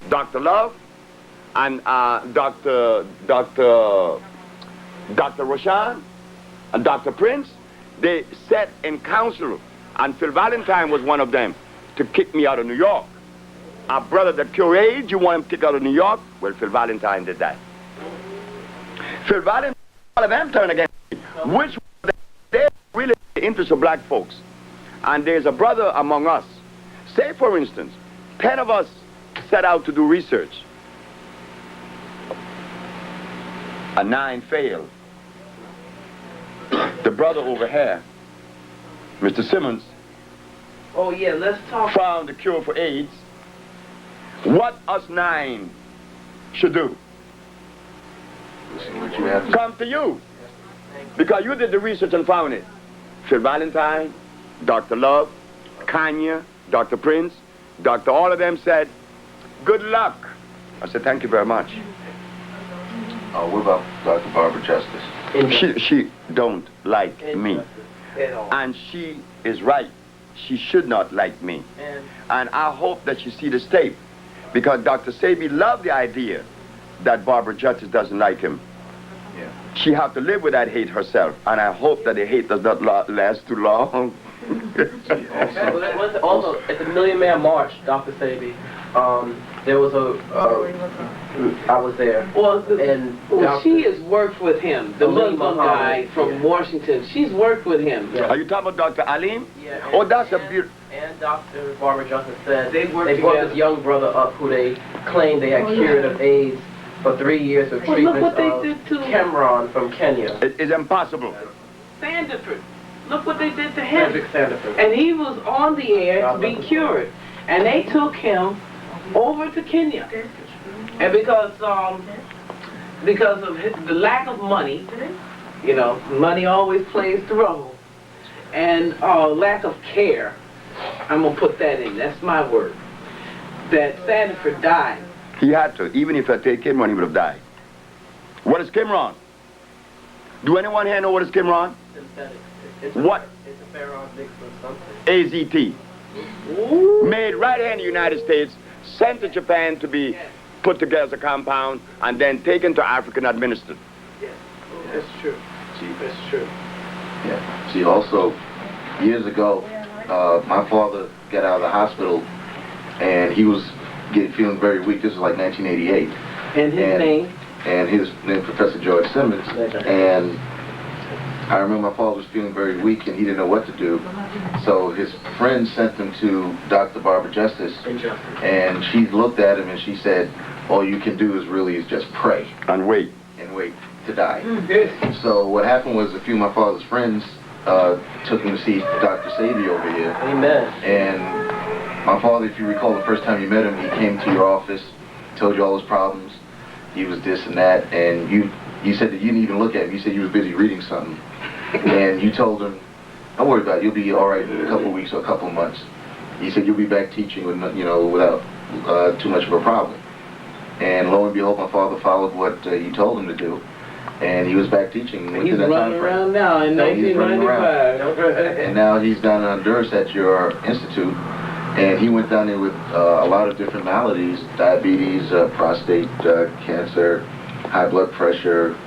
Dr. Love and Dr. Roshan and Dr. Prince, they sat in council, and Phil Valentine was one of them, to kick me out of New York. Our brother that cured AIDS, you want him kicked out of New York? Well, Phil Valentine did that. Phil Valentine, all of them turned against me, which they really the interest of black folks. And there's a brother among us. Say, for instance, 10 of us set out to do research, and 9 failed. The brother over here Mr. Simmons, Oh yeah, let's talk. found the cure for AIDS, what us 9 should do? See what you have to Come to you. Because you did the research and found it. Phil Valentine, Dr. Love, Kanye, Dr. Prince, all of them said, good luck. I said, thank you very much. what about Dr. Barbara Justice? She don't like me. At all. And she is right. She should not like me. And I hope that she see this tape. Because Dr. Sebi loved the idea that Barbara Justice doesn't like him. Yeah. She have to live with that hate herself. And I hope that the hate does not last too long. Also, at the Million Man March, Dr. Sebi, there was I was there. Well, And she has worked with him, the Alim Muslim guy Muhammad, from Washington. She's worked with him. Yeah. Are you talking about Dr. Alim? Yeah, Oh, that's a beautiful... And Dr. Barbara Justice said They worked brought together. this young brother up who they claimed they had cured of AIDS for 3 years of Well, treatment look what they of did to Cameron from Kenya. It is impossible. Sandiford. Look what they did to him. Cedric Sanderson. And he was on the air to be cured. And they took him over to Kenya. And because of the lack of money, you know, money always plays the role, and lack of care, I'm going to put that in, that's my word, that Sandiford died. He had to. Even if I take Cameron, he would have died. What is Cameron? Do anyone here know what is Cameron? Synthetic. What? It's a Pharaoh mix of something. AZT. Ooh. Made right here in the United States, sent to Japan to be put together as a compound, and then taken to Africa and administered. Yes, that's true. That's true. Yeah. See, also, years ago, my father got out of the hospital, and he was feeling very weak. This was like 1988. And his name? And his name, Professor George Simmons. And I remember my father was feeling very weak, and he didn't know what to do. So his friend sent him to Dr. Barbara Justice, and she looked at him and she said, all you can do is just pray. And wait. And wait to die. Yes. So what happened was a few of my father's friends took him to see Dr. Sebi over here. Amen. And my father, if you recall, the first time you met him, he came to your office, told you all his problems. He was this and that, and you said that you didn't even look at him. You said you was busy reading something. And you told him, don't worry about it, you'll be all right in a couple of weeks or a couple of months. He said you'll be back teaching with, without too much of a problem. And lo and behold, my father followed what you told him to do, and he was back teaching. He's running around now in 1995. And now he's down in Honduras at your institute, and he went down there with a lot of different maladies: diabetes, prostate cancer, high blood pressure,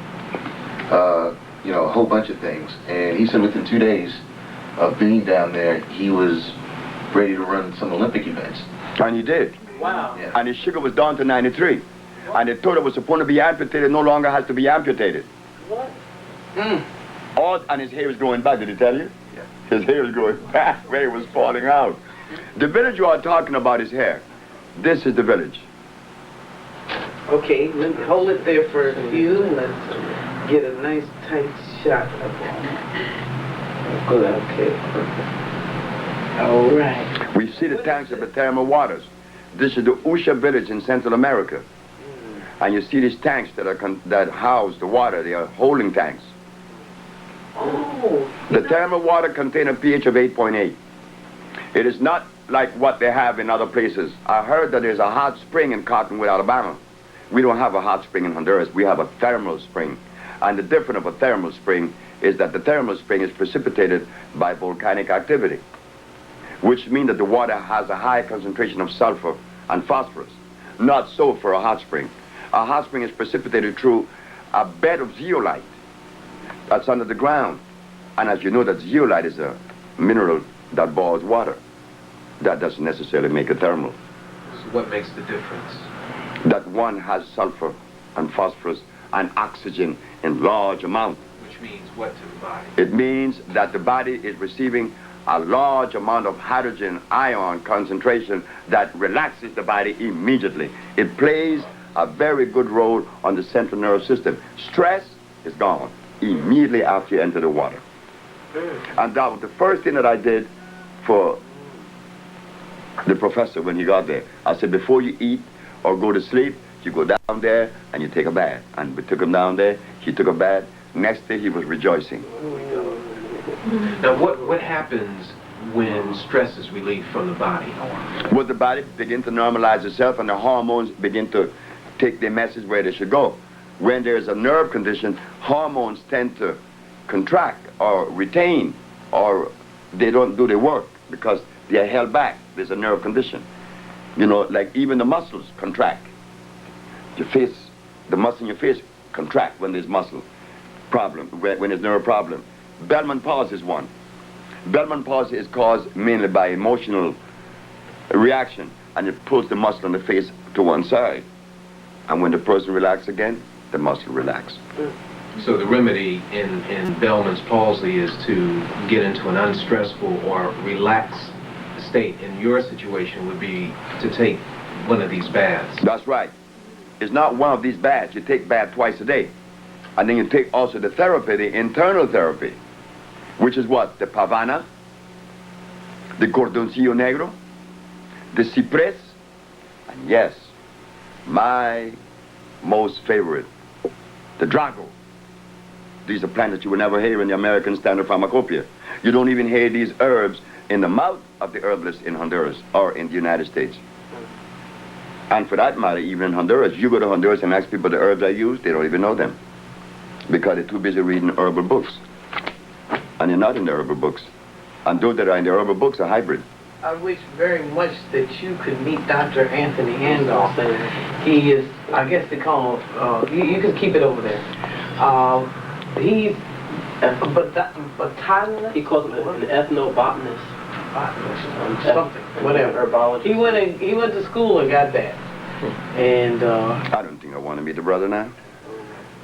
a whole bunch of things. And he said within 2 days of being down there, he was ready to run some Olympic events. And he did. Wow. Yeah. And his sugar was down to 93. And they told it was supposed to be amputated, no longer has to be amputated. What? And his hair was growing back, did he tell you? Yeah. His hair was growing back where it was falling out. The village you are talking about is here. This is the village. Okay, let me hold it there for a few, and let's get a nice tight shot of it. Good, okay, perfect. All right. We see the tanks of the thermal waters. This is the Usha village in Central America. And you see these tanks that house the water. They are holding tanks. Oh. The thermal water contains a pH of 8.8. It is not like what they have in other places. I heard that there's a hot spring in Cottonwood, Alabama. We don't have a hot spring in Honduras. We have a thermal spring. And the difference of a thermal spring is that the thermal spring is precipitated by volcanic activity, which means that the water has a high concentration of sulfur and phosphorus. Not so for a hot spring. A hot spring is precipitated through a bed of zeolite that's under the ground. And as you know, that zeolite is a mineral that boils water. That doesn't necessarily make it thermal. So what makes the difference? That one has sulfur and phosphorus and oxygen in large amounts. Which means what to the body? It means that the body is receiving a large amount of hydrogen ion concentration that relaxes the body immediately. It plays a very good role on the central nervous system. Stress is gone immediately after you enter the water. And that was the first thing that I did for the professor when he got there. I said, before you eat or go to sleep, you go down there and you take a bath. And we took him down there, he took a bath. Next day he was rejoicing. Now, what happens when stress is relieved from the body? Well, the body begins to normalize itself and the hormones begin to take their message where they should go. When there's a nerve condition, hormones tend to contract or retain, or they don't do their work because they are held back. There's a nerve condition. You know, like even the muscles contract. Your face, the muscle in your face contract when there's muscle problem, when there's nerve problem. Bellman palsy is one. Bellman palsy is caused mainly by emotional reaction, and it pulls the muscle in the face to one side. And when the person relaxes again, the muscle relaxes. So the remedy in Bellman's palsy is to get into an unstressful or relaxed state. In your situation would be to take one of these baths. That's right. It's not one of these baths. You take bath twice a day. And then you take also the therapy, the internal therapy, which is what? The pavana, the cordoncillo negro, the cypress, and yes, my most favorite, the drago. These are plants that you will never hear in the American Standard Pharmacopoeia. You don't even hear these herbs in the mouth of the herbalist in Honduras or in the United States. And for that matter, even in Honduras, you go to Honduras and ask people the herbs I use, they don't even know them. Because they're too busy reading herbal books. And they're not in the herbal books. And those that are in the herbal books are hybrid. I wish very much that you could meet Dr. Anthony Andolph. He is, I guess they call him, you can keep it over there. He's botanist. He calls him an ethnobotanist. Something, whatever. Herbologist. He went to school and got that. And I don't think I want to meet the brother now.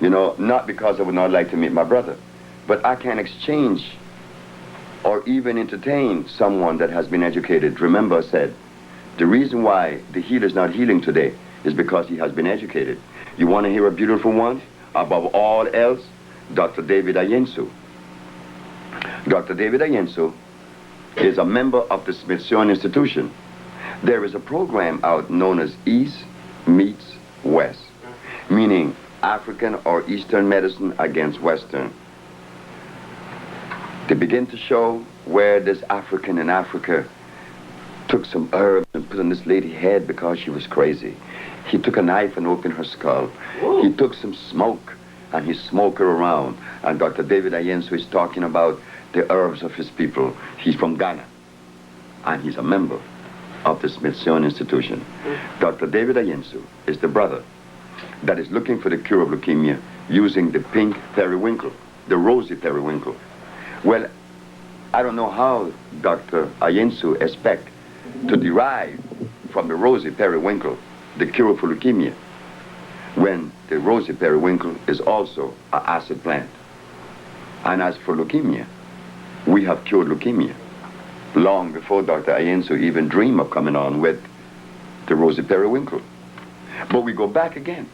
You know, not because I would not like to meet my brother, but I can exchange or even entertain someone that has been educated. Remember I said, the reason why the healer is not healing today is because he has been educated. You want to hear a beautiful one? Above all else, Dr. David Ayensu. Dr. David Ayensu is a member of the Smithsonian Institution. There is a program out known as East Meets West, meaning African or Eastern medicine against Western. They begin to show where this African in Africa took some herbs and put on this lady's head because she was crazy. He took a knife and opened her skull. Whoa. He took some smoke and he smoked her around. And Dr. David Ayensu is talking about the herbs of his people. He's from Ghana and he's a member of the Smithsonian Institution. Dr. David Ayensu is the brother that is looking for the cure of leukemia using the pink periwinkle, the rosy periwinkle. Well, I don't know how Dr. Ayensu expects to derive from the rosy periwinkle the cure for leukemia when the rosy periwinkle is also an acid plant. And as for leukemia, we have cured leukemia long before Dr. Ayensu even dreamed of coming on with the rosy periwinkle. But we go back again,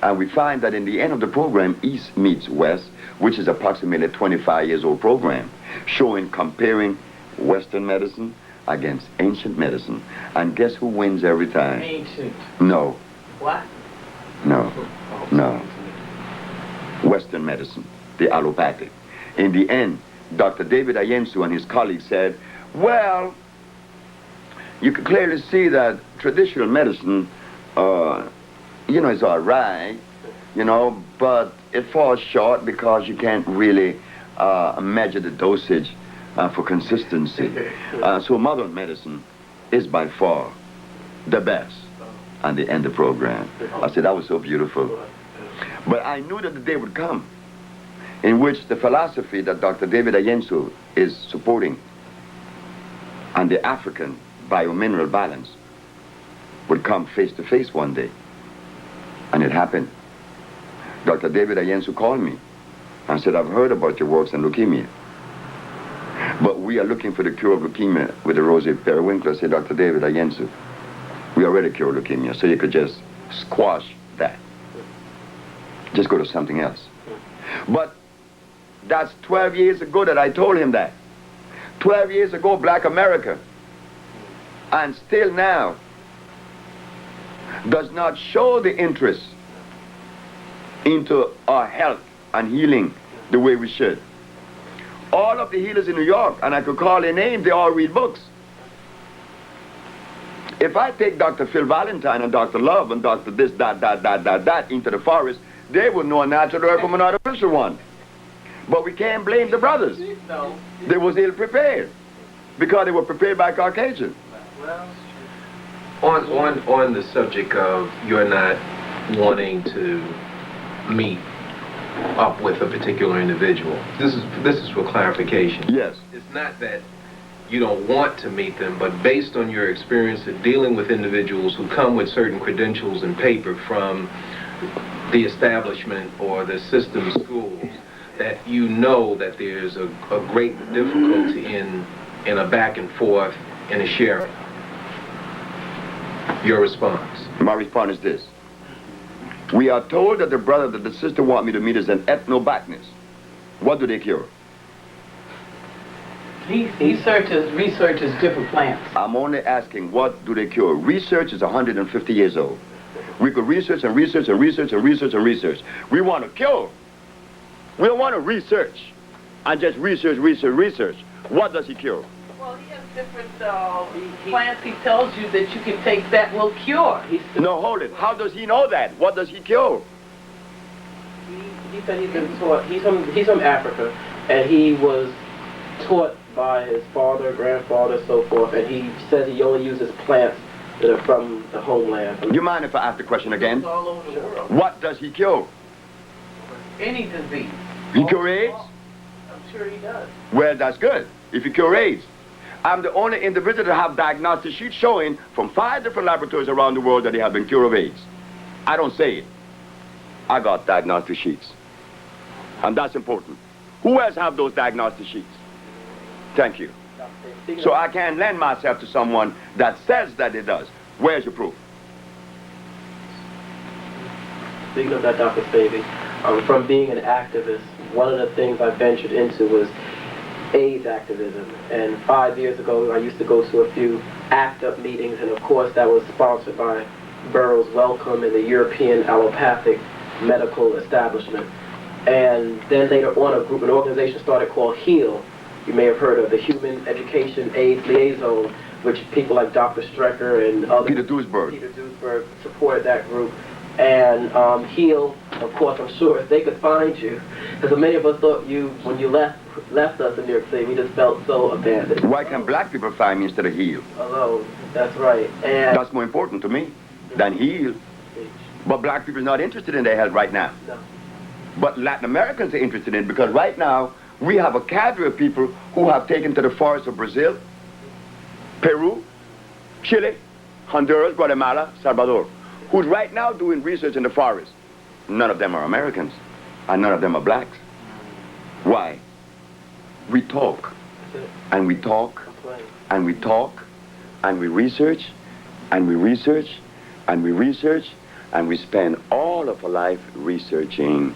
and we find that in the end of the program, East Meets West, which is approximately a 25 years old program, showing, comparing Western medicine against ancient medicine. And guess who wins every time? ancient. No. What? No. No. Western medicine, the allopathic. In the end, Dr. David Ayensu and his colleagues said, well, you can clearly see that traditional medicine, you know, is all right, you know, but it falls short because you can't really measure the dosage for consistency. So modern medicine is by far the best. And they end the program. I said, that was so beautiful. But I knew that the day would come in which the philosophy that Dr. David Ayensu is supporting and the African biomineral balance would come face to face one day. And it happened. Dr. David Ayensu called me and said, I've heard about your works on leukemia, but we are looking for the cure of leukemia with the rosy periwinkle. I said, Dr. David Ayensu, we already cured leukemia, so you could just squash that. Just go to something else. But That's 12 years ago that I told him that. 12 years ago, Black America, and still now, does not show the interest into our health and healing the way we should. All of the healers in New York, and I could call their names, they all read books. If I take Dr. Phil Valentine and Dr. Love and Dr. this, that into the forest, they would know a natural herb from an artificial one. But we can't blame the brothers. No. They was ill prepared because they were prepared by Caucasians. On the subject of you're not wanting to meet up with a particular individual, this is for clarification. Yes. It's not that you don't want to meet them, but based on your experience of dealing with individuals who come with certain credentials and paper from the establishment or the system schools, that you know that there's a great difficulty in a back and forth and a sharing. Your response? My response is this. We are told that the brother that the sister want me to meet is an ethnobotanist. What do they cure? He researches different plants. I'm only asking, what do they cure? Research is 150 years old. We could research and research and research and research and research. We want to cure. We don't want to research and just research. What does he cure? Well, he has different plants. He tells you that you can take that will cure. No, hold it. How does he know that? What does he cure? He said he's been taught. He's from Africa, and he was taught by his father, grandfather, so forth. And he says he only uses plants that are from the homeland. You mind if I ask the question again? All over the world. What does he cure? Any disease. He cure AIDS? I'm sure he does. Well, that's good. If he cure AIDS. I'm the only individual to have diagnostic sheets showing from 5 different laboratories around the world that they have been cured of AIDS. I don't say it. I got diagnostic sheets. And that's important. Who else have those diagnostic sheets? Thank you. So I can't lend myself to someone that says that it does. Where's your proof? Speaking of that, Dr. Sebi, from being an activist, one of the things I ventured into was AIDS activism. And 5 years ago, I used to go to a few ACT UP meetings, and of course that was sponsored by Burroughs Wellcome and the European Allopathic Medical Establishment. And then later on, an organization started called HEAL. You may have heard of the Human Education AIDS Liaison, which people like Dr. Strecker and others, Peter Duisberg supported that group. And HEAL, of course, I'm sure if they could find you, because many of us thought when you left us in New York City, we just felt so abandoned. Why can black people find me instead of heal? Alone, that's right. And that's more important to me than heal. But black people are not interested in their health right now. No. But Latin Americans are interested in it because right now we have a cadre of people who have taken to the forests of Brazil, Peru, Chile, Honduras, Guatemala, Salvador, who's right now doing research in the forest. None of them are Americans, and none of them are blacks. Why? We talk, and we talk, and we talk, and we research, and we research, and we research, and we spend all of our life researching,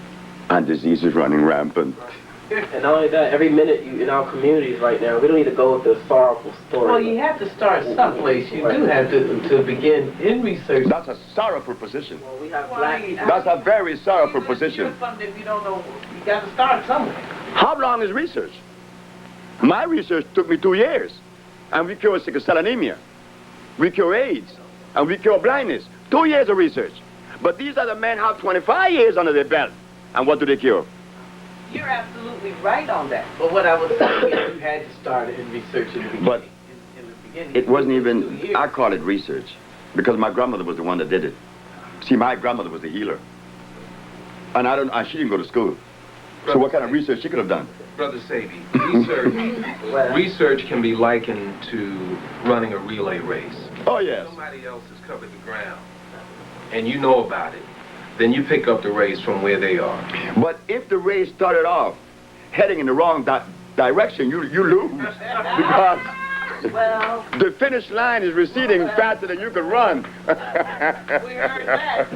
and disease is running rampant. And not only that, every minute in our communities right now, we don't need to go with the sorrowful story. Well, you have to start someplace. You do have to begin in research. That's a sorrowful position. Well, we have black. That's a very sorrowful position. Something we don't know. You got to start somewhere. How long is research? My research took me 2 years, and we cure sickle cell anemia. We cure AIDS, and we cure blindness. 2 years of research. But these other men have 25 years under their belt, and what do they cure? You're absolutely right on that. But what I was saying is you had to start in research in the beginning. But in the beginning, it wasn't 2 even, years. I call it research, because my grandmother was the one that did it. See, my grandmother was the healer. And she didn't go to school. So what kind of research she could have done? Brother Sebi, research can be likened to running a relay race. Oh, yes. Somebody else has covered the ground, and you know about it. Then you pick up the race from where they are. But if the race started off heading in the wrong direction, you lose. Because the finish line is receding faster than you could run. We heard that.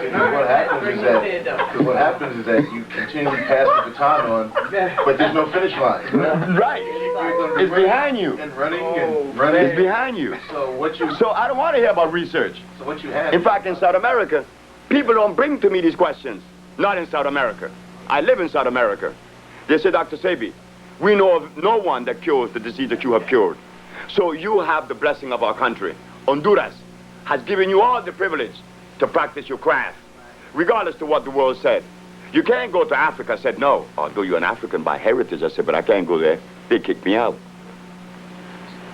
What happens is that you continue to pass the baton on, but there's no finish line. Right. It's behind you. And running and running. It's behind you. So I don't want to hear about research. So what you have. In fact, in South America, people don't bring to me these questions. Not in South America. I live in South America. They say, Dr. Sebi, we know of no one that cures the disease that you have cured. So you have the blessing of our country. Honduras has given you all the privilege to practice your craft, regardless to what the world said. You can't go to Africa. I said, no, although you're an African by heritage. I said, but I can't go there. They kicked me out.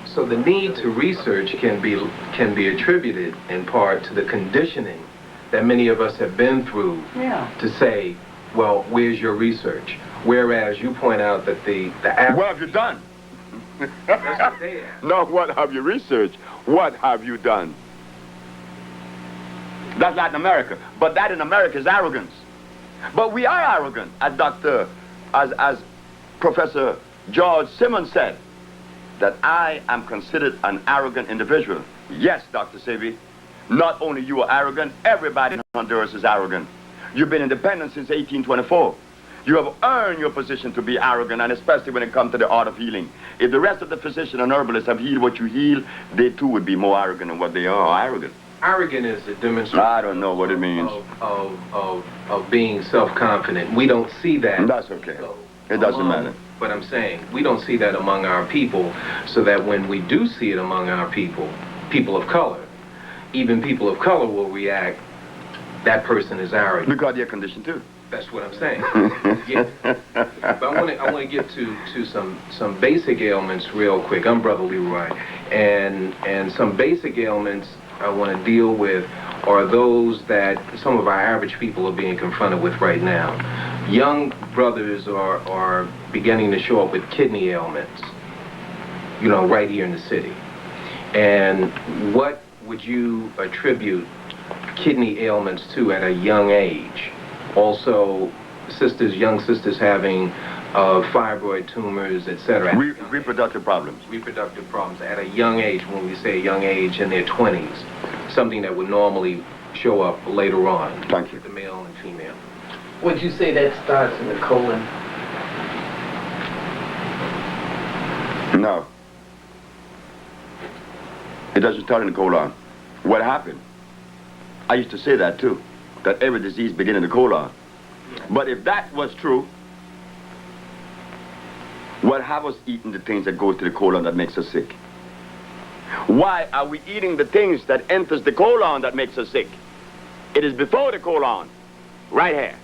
So the need to research can be attributed in part to the conditioning that many of us have been through to say, well, where's your research? Whereas you point out that the what have you done? That's what they ask. No, what have you researched? What have you done? That's Latin America. But that in America is arrogance. But we are arrogant, as Professor George Simmons said, that I am considered an arrogant individual. Yes, Dr. Sebi, not only you are arrogant, everybody in Honduras is arrogant. You've been independent since 1824. You have earned your position to be arrogant, and especially when it comes to the art of healing. If the rest of the physicians and herbalists have healed what you heal, they too would be more arrogant than what they are, arrogant. Arrogant is a demonstration. I don't know what it means. Of being self-confident. We don't see that. That's okay. It doesn't matter. But I'm saying, we don't see that among our people, so that when we do see it among our people, people of color, even people of color will react, that person is arrogant. Because they're conditioned too. That's what I'm saying. Yeah. But I want to get to some basic ailments real quick. I'm Brother Leroy, and some basic ailments I want to deal with are those that some of our average people are being confronted with right now. Young brothers are beginning to show up with kidney ailments, you know, right here in the city. And what would you attribute kidney ailments to at a young age? Also, young sisters having fibroid tumors, etc. Reproductive problems. Reproductive problems at a young age, when we say young age, in their 20s. Something that would normally show up later on. Thank you. The male and female. Would you say that starts in the colon? No. It doesn't start in the colon. What happened? I used to say that too, that every disease begins in the colon. But if that was true, what have us eating the things that go to the colon that makes us sick? Why are we eating the things that enters the colon that makes us sick? It is before the colon, right here.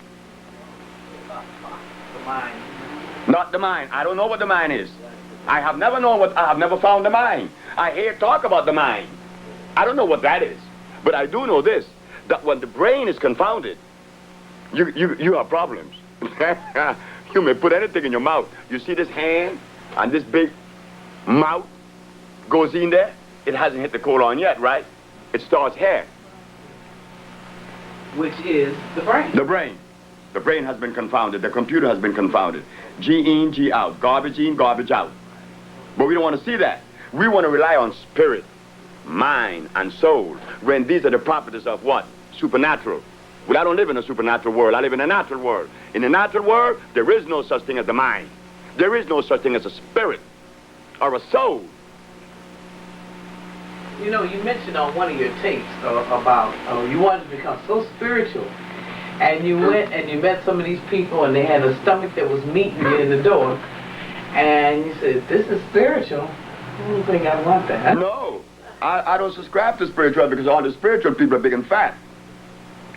The mind. Not the mind. I don't know what the mind is. I have never found the mind. I hear talk about the mind. I don't know what that is. But I do know this, that when the brain is confounded, you have problems. You may put anything in your mouth. You see this hand and this big mouth goes in there. It hasn't hit the colon yet, right? It starts here. Which is the brain. The brain. The brain has been confounded. The computer has been confounded. G in, G out. Garbage in, garbage out. But we don't want to see that. We want to rely on spirit, mind, and soul, when these are the properties of what? Supernatural. Well, I don't live in a supernatural world. I live in a natural world. In the natural world, there is no such thing as the mind. There is no such thing as a spirit or a soul. You know, you mentioned on one of your tapes about you wanted to become so spiritual, and you went and you met some of these people, and they had a stomach that was meeting you in the door, and you said, "This is spiritual. I don't think I want that." No, I don't subscribe to spiritual, because all the spiritual people are big and fat,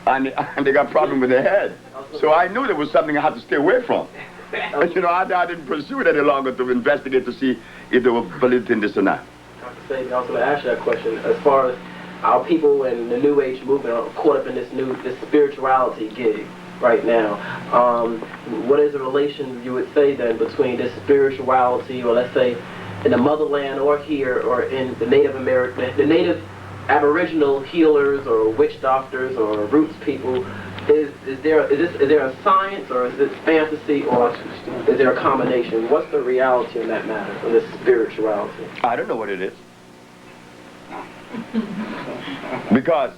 and they got problems with their head. So I knew there was something I had to stay away from. And, you know, I didn't pursue it any longer to investigate to see if there was validity in this or not. I was going to ask you that question. As far as our people and the New Age movement are caught up in this spirituality gig right now, what is the relation, you would say, then, between this spirituality, or let's say in the motherland or here, or in the Native American, the Native Aboriginal healers or witch doctors or roots people? Is there a science, or is it fantasy, or is there a combination? What's the reality in that matter, of this spirituality? I don't know what it is. Because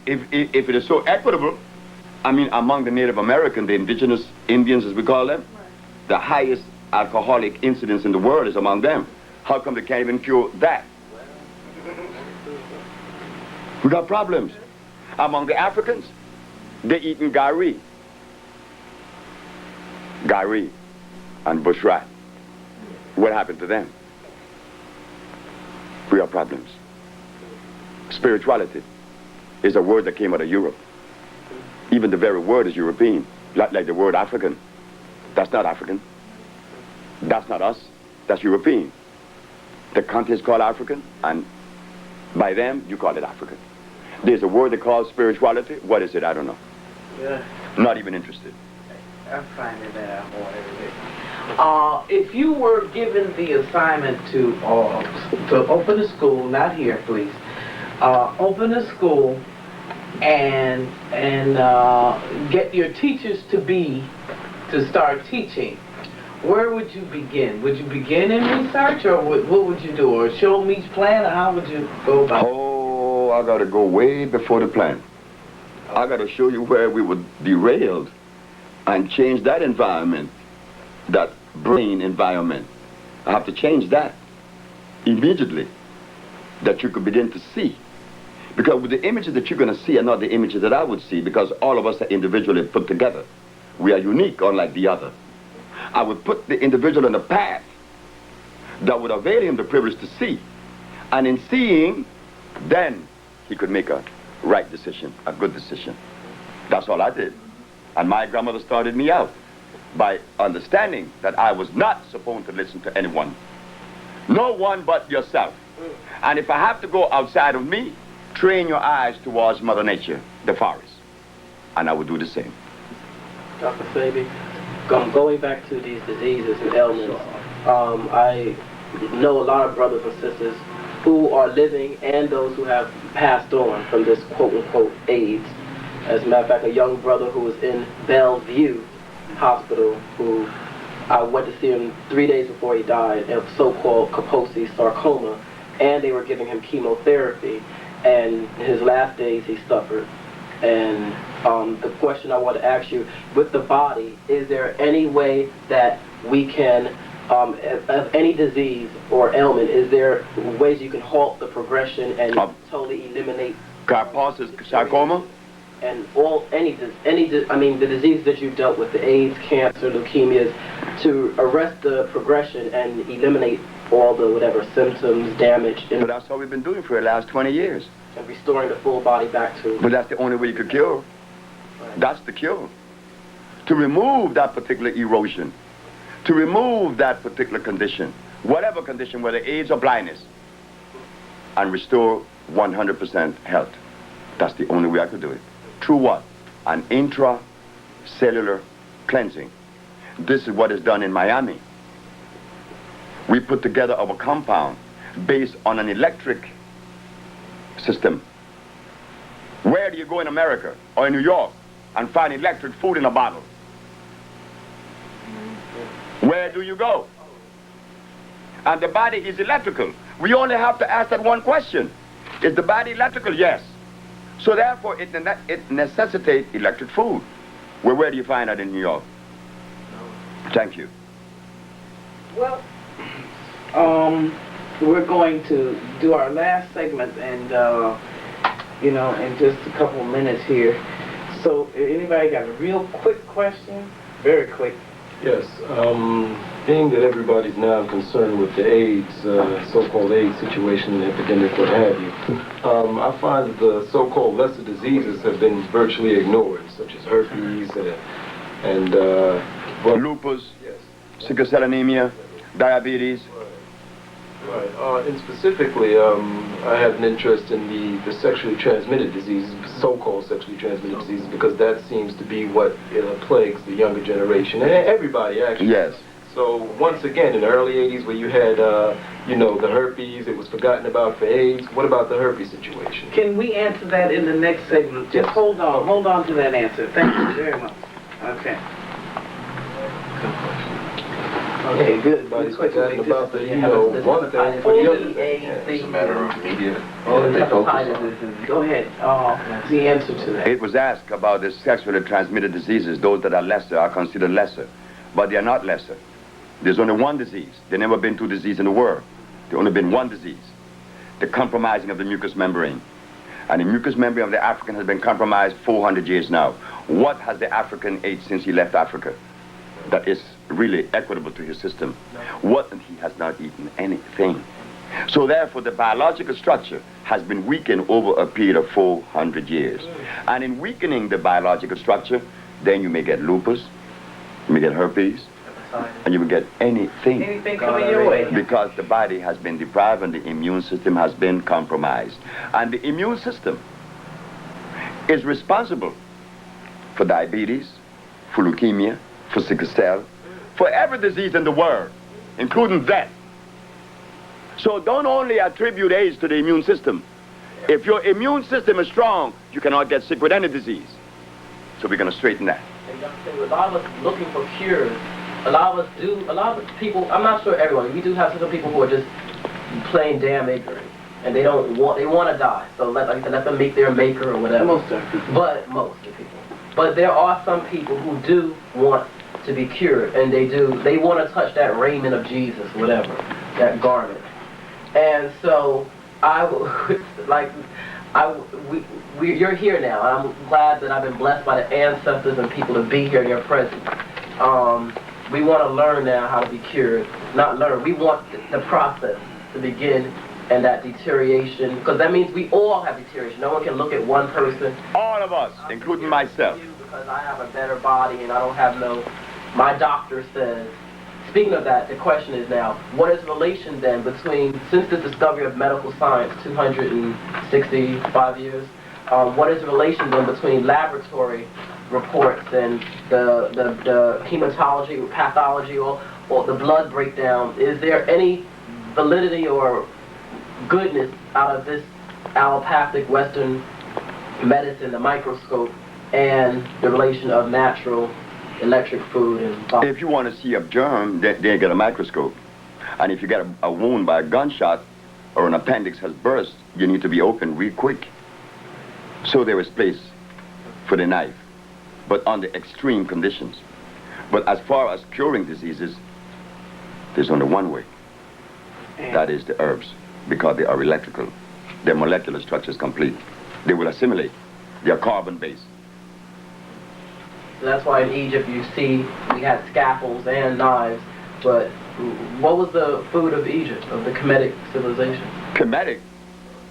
if it is so equitable, I mean, among the Native American, the indigenous Indians, as we call them, the highest alcoholic incidence in the world is among them. How come they can't even cure that? We got problems. Among the Africans, they eating gari. Gari and bush rat. What happened to them? We have problems. Spirituality is a word that came out of Europe. Even the very word is European, like the word African. That's not African. That's not us. That's European. The country is called African, and by them, you call it African. There's a word they call spirituality. What is it? I don't know. Yeah. Not even interested. I'm finding that out more every day. If you were given the assignment to open a school, not here, please, open a school and get your teachers to start teaching, where would you begin? Would you begin in research, or what would you do? Or show them each plan, or how would you go about it? Oh, I got to go way before the plan. I got to show you where we were derailed and change that environment, that brain environment. I have to change that immediately, that you could begin to see. Because with the images that you're going to see are not the images that I would see, because all of us are individually put together. We are unique, unlike the other. I would put the individual on a path that would avail him the privilege to see. And in seeing, then he could make a right decision, a good decision. That's all I did. And my grandmother started me out by understanding that I was not supposed to listen to anyone. No one but yourself. And if I have to go outside of me, train your eyes towards Mother Nature, the forest. And I would do the same. Dr. Sebi, going back to these diseases and ailments, I know a lot of brothers and sisters who are living and those who have passed on from this quote-unquote AIDS. As a matter of fact, a young brother who was in Bellevue Hospital, who I went to see him 3 days before he died, of so-called Kaposi sarcoma, and they were giving him chemotherapy, and in his last days he suffered. And the question I want to ask you, with the body, is there any way that we can, of any disease or ailment, is there ways you can halt the progression and totally eliminate Kaposi sarcoma? And the disease that you've dealt with, the AIDS, cancer, leukemias, to arrest the progression and eliminate all the whatever symptoms, damage, But that's what we've been doing for the last 20 years. and restoring the full body back to. But that's the only way you could cure. That's the cure. To remove that particular erosion, to remove that particular condition, whatever condition, whether AIDS or blindness, and restore 100% health. That's the only way I could do it. Through what? An intracellular cleansing. This is what is done in Miami. We put together our compound based on an electric system. Where do you go in America or in New York and find electric food in a bottle? Where do you go? And the body is electrical. We only have to ask that one question. Is the body electrical? Yes. So therefore, it necessitates electric food. Where do you find that in New York? Thank you. Well, we're going to do our last segment, and in just a couple of minutes here. So, anybody got a real quick question? Very quick. Yes, being that everybody's now concerned with the AIDS, so-called AIDS situation and epidemic, what have you, I find that the so-called lesser diseases have been virtually ignored, such as herpes and lupus, yes, sickle cell anemia, diabetes. Right. And specifically, I have an interest in the sexually transmitted diseases, so-called sexually transmitted diseases, because that seems to be what plagues the younger generation, and everybody, actually. Yes. So, once again, in the early 80s, where you had, the herpes, it was forgotten about for AIDS. What about the herpes situation? Can we answer that in the next segment? Just hold on to that answer. Thank you very much. Okay. Good question. Okay, good. Everybody's Quick, forgotten quick, about this- the, Yeah, you know, this one thing for the other. It's a matter of media. Oh, that the they focus hepatitis on. is Go ahead. The answer to that. It was asked about the sexually transmitted diseases. Those that are lesser are considered lesser, but they are not lesser. There's only one disease. There's never been two diseases in the world. There's only been one disease, the compromising of the mucous membrane. And the mucous membrane of the African has been compromised 400 years now. What has the African ate since he left Africa that is really equitable to his system? What? He has not eaten anything. So therefore, the biological structure has been weakened over a period of 400 years. And in weakening the biological structure, then you may get lupus, you may get herpes, and you will get anything. Anything coming your way? Because the body has been deprived and the immune system has been compromised. And the immune system is responsible for diabetes, for leukemia, for sickle cell, for every disease in the world, including death. So don't only attribute age to the immune system. If your immune system is strong, you cannot get sick with any disease. So we're going to straighten that. And Dr. Sebi, a lot of us looking for cures. A lot of people, I'm not sure everyone, we do have some people who are just plain damn ignorant. And they want to die. So let them meet their maker or whatever. Most of the people. But most of the people. But there are some people who do want to be cured, and they want to touch that raiment of Jesus, whatever, that garment. And so you're here now, and I'm glad that I've been blessed by the ancestors and people to be here in your presence. We want to learn now how to be cured. Not learn, we want the process to begin, and that deterioration, because that means we all have deterioration. No one can look at one person. All of us, including myself. Because I have a better body and I don't have my doctor says. Speaking of that, the question is now, what is the relation then between, since the discovery of medical science 265 years, what is the relation then between laboratory reports and the hematology, pathology, or the blood breakdown? Is there any validity or goodness out of this allopathic Western medicine, the microscope, and the relation of natural electric food and If you want to see a germ, then get a microscope. And if you get a wound by a gunshot or an appendix has burst, you need to be open real quick. So there is place for the knife, but under extreme conditions. But as far as curing diseases, there's only one way. That is the herbs, because they are electrical. Their molecular structure is complete. They will assimilate. They are carbon-based. So that's why in Egypt you see we had scalpels and knives. But what was the food of Egypt, of the Kemetic civilization? Kemetic?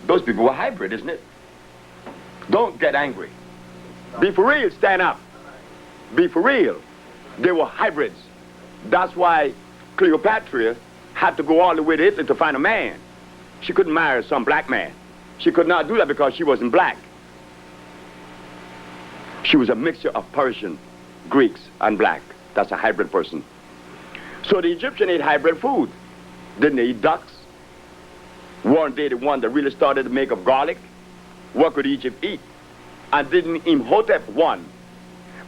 Those people were hybrid, isn't it? Don't get angry. Be for real, stand up. Be for real. They were hybrids. That's why Cleopatra had to go all the way to Italy to find a man. She couldn't marry some black man. She could not do that because she wasn't black. She was a mixture of Persian, Greeks, and black. That's a hybrid person. So the Egyptian ate hybrid food. Didn't they eat ducks? Weren't they the one that really started to make of garlic? What could Egypt eat? And didn't Imhotep I,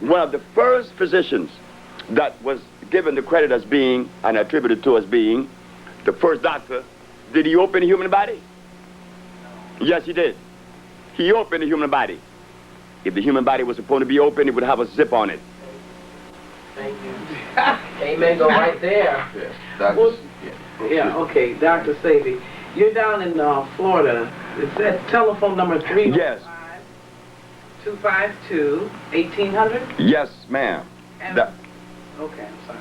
one of the first physicians that was given the credit as being, and attributed to as being, the first doctor, did he open the human body? Yes, he did. He opened the human body. If the human body was supposed to be open, it would have a zip on it. Thank you. Amen, go right there. Yes, Dr. Well, yeah, okay, Dr. Sebi, you're down in Florida. Is that telephone number 305 Yes. 252-1800? Yes, ma'am. That, Okay, I'm sorry.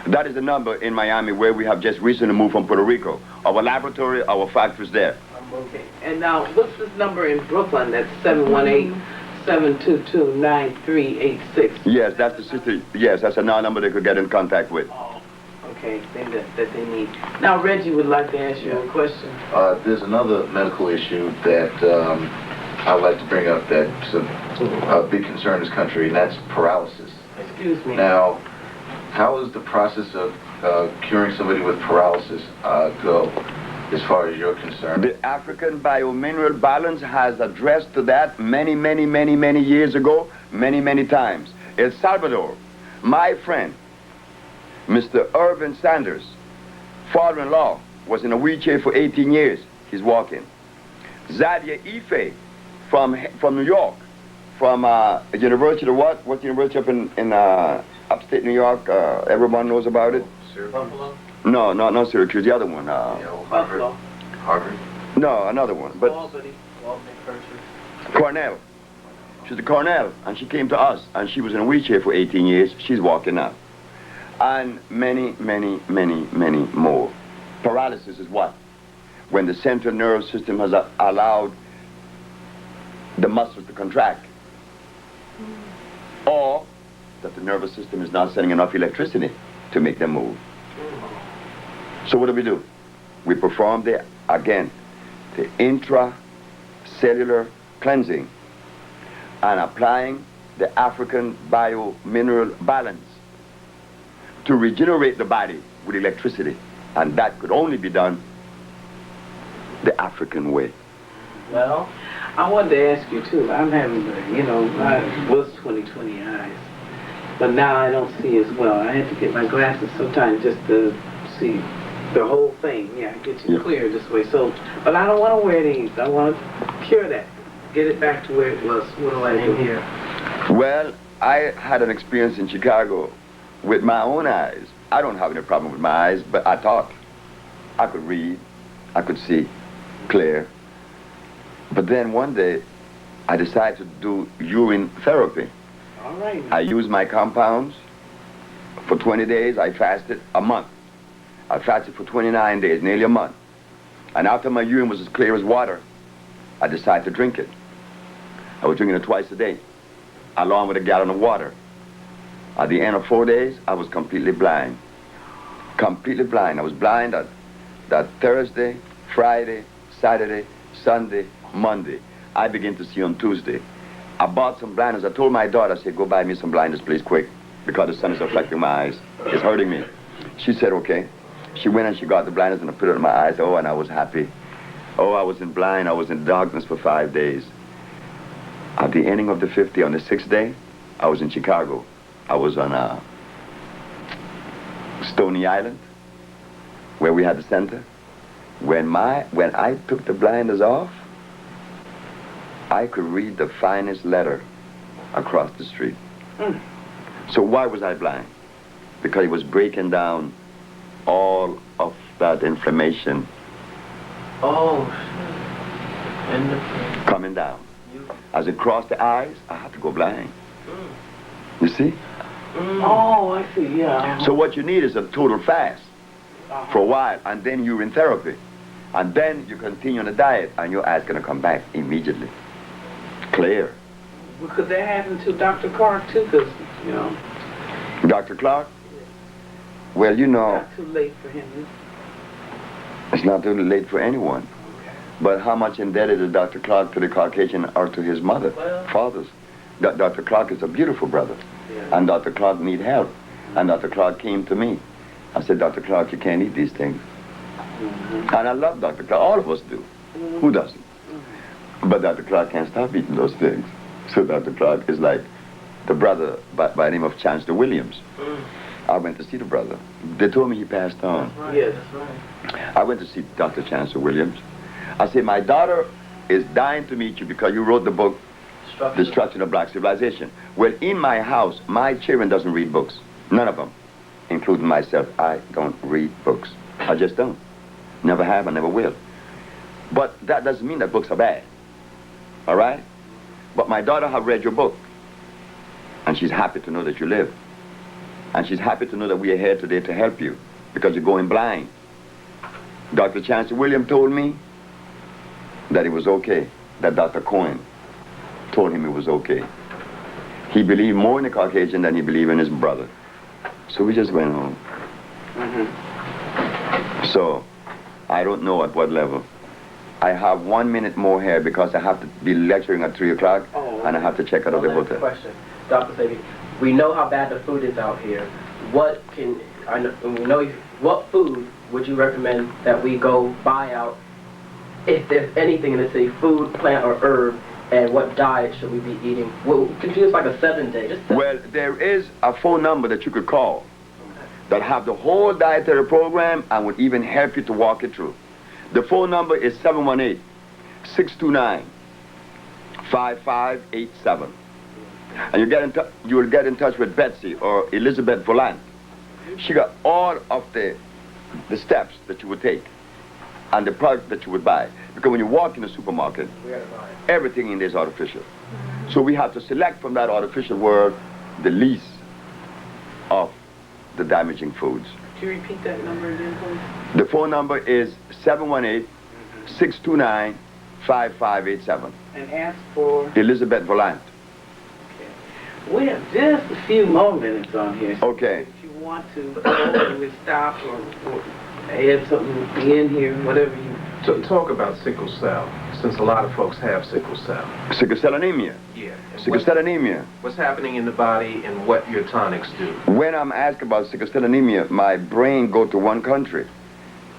that is the number in Miami where we have just recently moved from Puerto Rico. Our laboratory, our factory's there. Okay, and now what's this number in Brooklyn? That's 718-722-9386. Yes, that's the sister. Yes, that's another number they could get in contact with. Oh, okay, thing that they need. Now Reggie would like to ask you a question. There's another medical issue that I'd like to bring up that's a big concern in this country, and that's paralysis. Excuse me. Now, how does the process of curing somebody with paralysis go, as far as you're concerned? The African Biomineral Balance has addressed to that many years ago, many times. El Salvador, my friend, Mr. Irvin Sanders, father-in-law, was in a wheelchair for 18 years. He's walking. Zadia Ife from New York, from University of what? What university up in upstate New York? Everyone knows about it. Buffalo? No, not Syracuse. The other one. Buffalo. Harvard. No, another one. But Albany. Cornell. She's a Cornell, and she came to us, and she was in a wheelchair for 18 years. She's walking now. And many, many, many, many more. Paralysis is what? When the central nervous system has allowed the muscles to contract. Or that the nervous system is not sending enough electricity to make them move. So what do? We perform the intracellular cleansing and applying the African bio-mineral balance to regenerate the body with electricity. And that could only be done the African way. Well, I wanted to ask you too. I'm having, I was 20/20 eyes, but now I don't see as well. I had to get my glasses sometimes just to see the whole thing. Yeah, get you clear this way. So, but I don't want to wear these. I want to cure that, get it back to where it was. What do I do here? Well, I had an experience in Chicago with my own eyes. I don't have any problem with my eyes, but I thought I could read, I could see clear. But then one day, I decided to do urine therapy. All right. I used my compounds for 20 days. I fasted a month. I fasted for 29 days, nearly a month. And after my urine was as clear as water, I decided to drink it. I was drinking it twice a day, along with a gallon of water. At the end of 4 days, I was completely blind. Completely blind. I was blind at that Thursday, Friday, Saturday, Sunday, Monday. I began to see on Tuesday. I bought some blinders. I told my daughter, I said, go buy me some blinders, please, quick, because the sun is affecting my eyes. It's hurting me. She said, okay. She went and she got the blinders and I put it on my eyes. Oh, and I was happy. Oh, I was in blind. I was in darkness for 5 days. At the ending of the 50, on the 6th day, I was in Chicago. I was on Stony Island, where we had the center. When I took the blinders off, I could read the finest letter across the street. So why was I blind? Because it was breaking down all of that inflammation. Oh. Coming down. As it crossed the eyes, I had to go blind. You see? Oh, I see, yeah. So what you need is a total fast for a while, and then urine therapy. And then you continue on the diet, and your eyes going to come back immediately. Clear. Well, could that happen to Dr. Clark, too? Because, Dr. Clark? Well, not too late for him. It's not too late for anyone. But how much indebted is Dr. Clark to the Caucasian or to his mother, fathers? Dr. Clark is a beautiful brother. Yeah. And Dr. Clark need help. And Dr. Clark came to me. I said, Dr. Clark, you can't eat these things. And I love Dr. Clark. All of us do. Who doesn't? But Dr. Clark can't stop eating those things. So Dr. Clark is like the brother by the name of Chancellor Williams. I went to see the brother. They told me he passed on. Right. Yeah, that's right. I went to see Dr. Chancellor Williams. I said, my daughter is dying to meet you because you wrote the book, Destruction of Black Civilization. Well, in my house, my children doesn't read books. None of them, including myself. I don't read books. I just don't. Never have, I never will. But that doesn't mean that books are bad. All right? But my daughter have read your book. And she's happy to know that you live. And she's happy to know that we are here today to help you because you're going blind. Dr. Chancellor Williams told me that it was okay, that Dr. Cohen told him it was okay. He believed more in the Caucasian than he believed in his brother. So we just went home. So, I don't know at what level. I have 1 minute more here because I have to be lecturing at 3 o'clock and I have to check out of the hotel. Question, Dr. Sebi, we know how bad the food is out here. What food would you recommend that we go buy out, if there's anything in the city, food, plant, or herb, and what diet should we be eating? Well, could you use like a 7-day? Well, there is a phone number that you could call. that have the whole dietary program and would even help you to walk it through. The phone number is 718-629-5587. And you will get in touch with Betsy or Elizabeth Volant. She got all of the steps that you would take and the product that you would buy. Because when you walk in the supermarket, everything in there is artificial. So we have to select from that artificial world the least of the damaging foods. Could you repeat that number again, please? The phone number is 718-629-5587. And ask for... Elizabeth Volant. Okay. We have just a few more minutes on here. Okay. If you want to go, we stop or add something in here, whatever you... Talk about sickle cell, since a lot of folks have sickle cell. Sickle cell anemia. Yeah. And Sickle cell anemia. What's happening in the body and what your tonics do? When I'm asked about sickle cell anemia, my brain go to one country,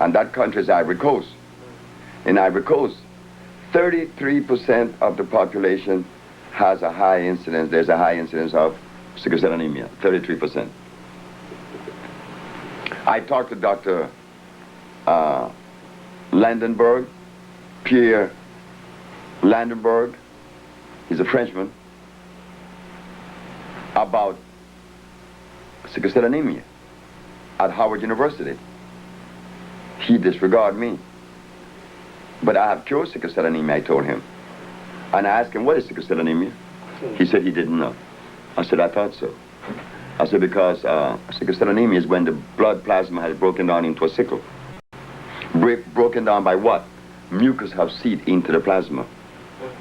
and that country is Ivory Coast. In Ivory Coast, 33% of the population has a high incidence. There's a high incidence of sickle cell anemia, 33%. I talked to Dr. Landenberg, Pierre Landenberg, he's a Frenchman, about sickle cell anemia at Howard University. He disregarded me. But I have cured sickle cell anemia, I told him. And I asked him, what is sickle cell anemia? He said he didn't know. I said, I thought so. I said, because sickle cell anemia is when the blood plasma has broken down into a sickle. Broken down by what? Mucus have seeped into the plasma,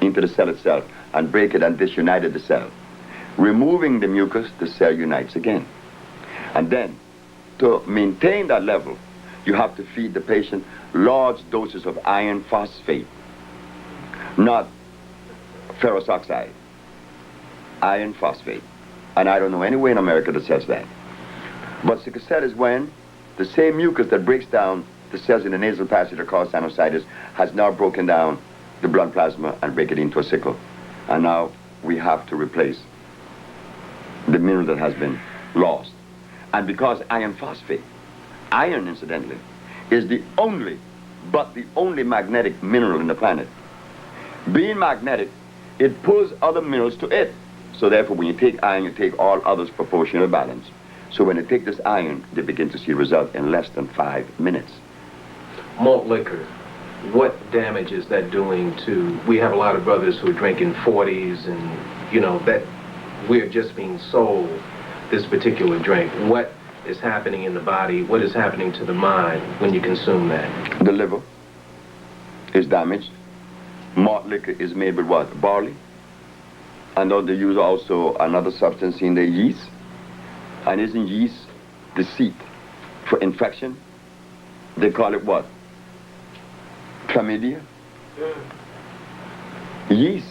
into the cell itself, and break it and disunited the cell. Removing the mucus, the cell unites again. And then, to maintain that level, you have to feed the patient large doses of iron phosphate, not ferrous oxide, iron phosphate. And I don't know anywhere in America that says that. But sickle cell is when the same mucus that breaks down the cells in the nasal passage that cause sinusitis has now broken down the blood plasma and break it into a sickle. And now we have to replace the mineral that has been lost. And because iron phosphate, iron incidentally, is the only magnetic mineral in the planet. Being magnetic, it pulls other minerals to it. So therefore when you take iron, you take all others proportional balance. So when they take this iron, they begin to see result in less than 5 minutes. Malt liquor, what damage is that doing to... We have a lot of brothers who are drinking 40s and, you know, that we're just being sold this particular drink. What is happening in the body? What is happening to the mind when you consume that? The liver is damaged. Malt liquor is made with what? Barley. And they use also another substance in the yeast. And isn't yeast the seed for infection? They call it what? Chlamydia. Yeast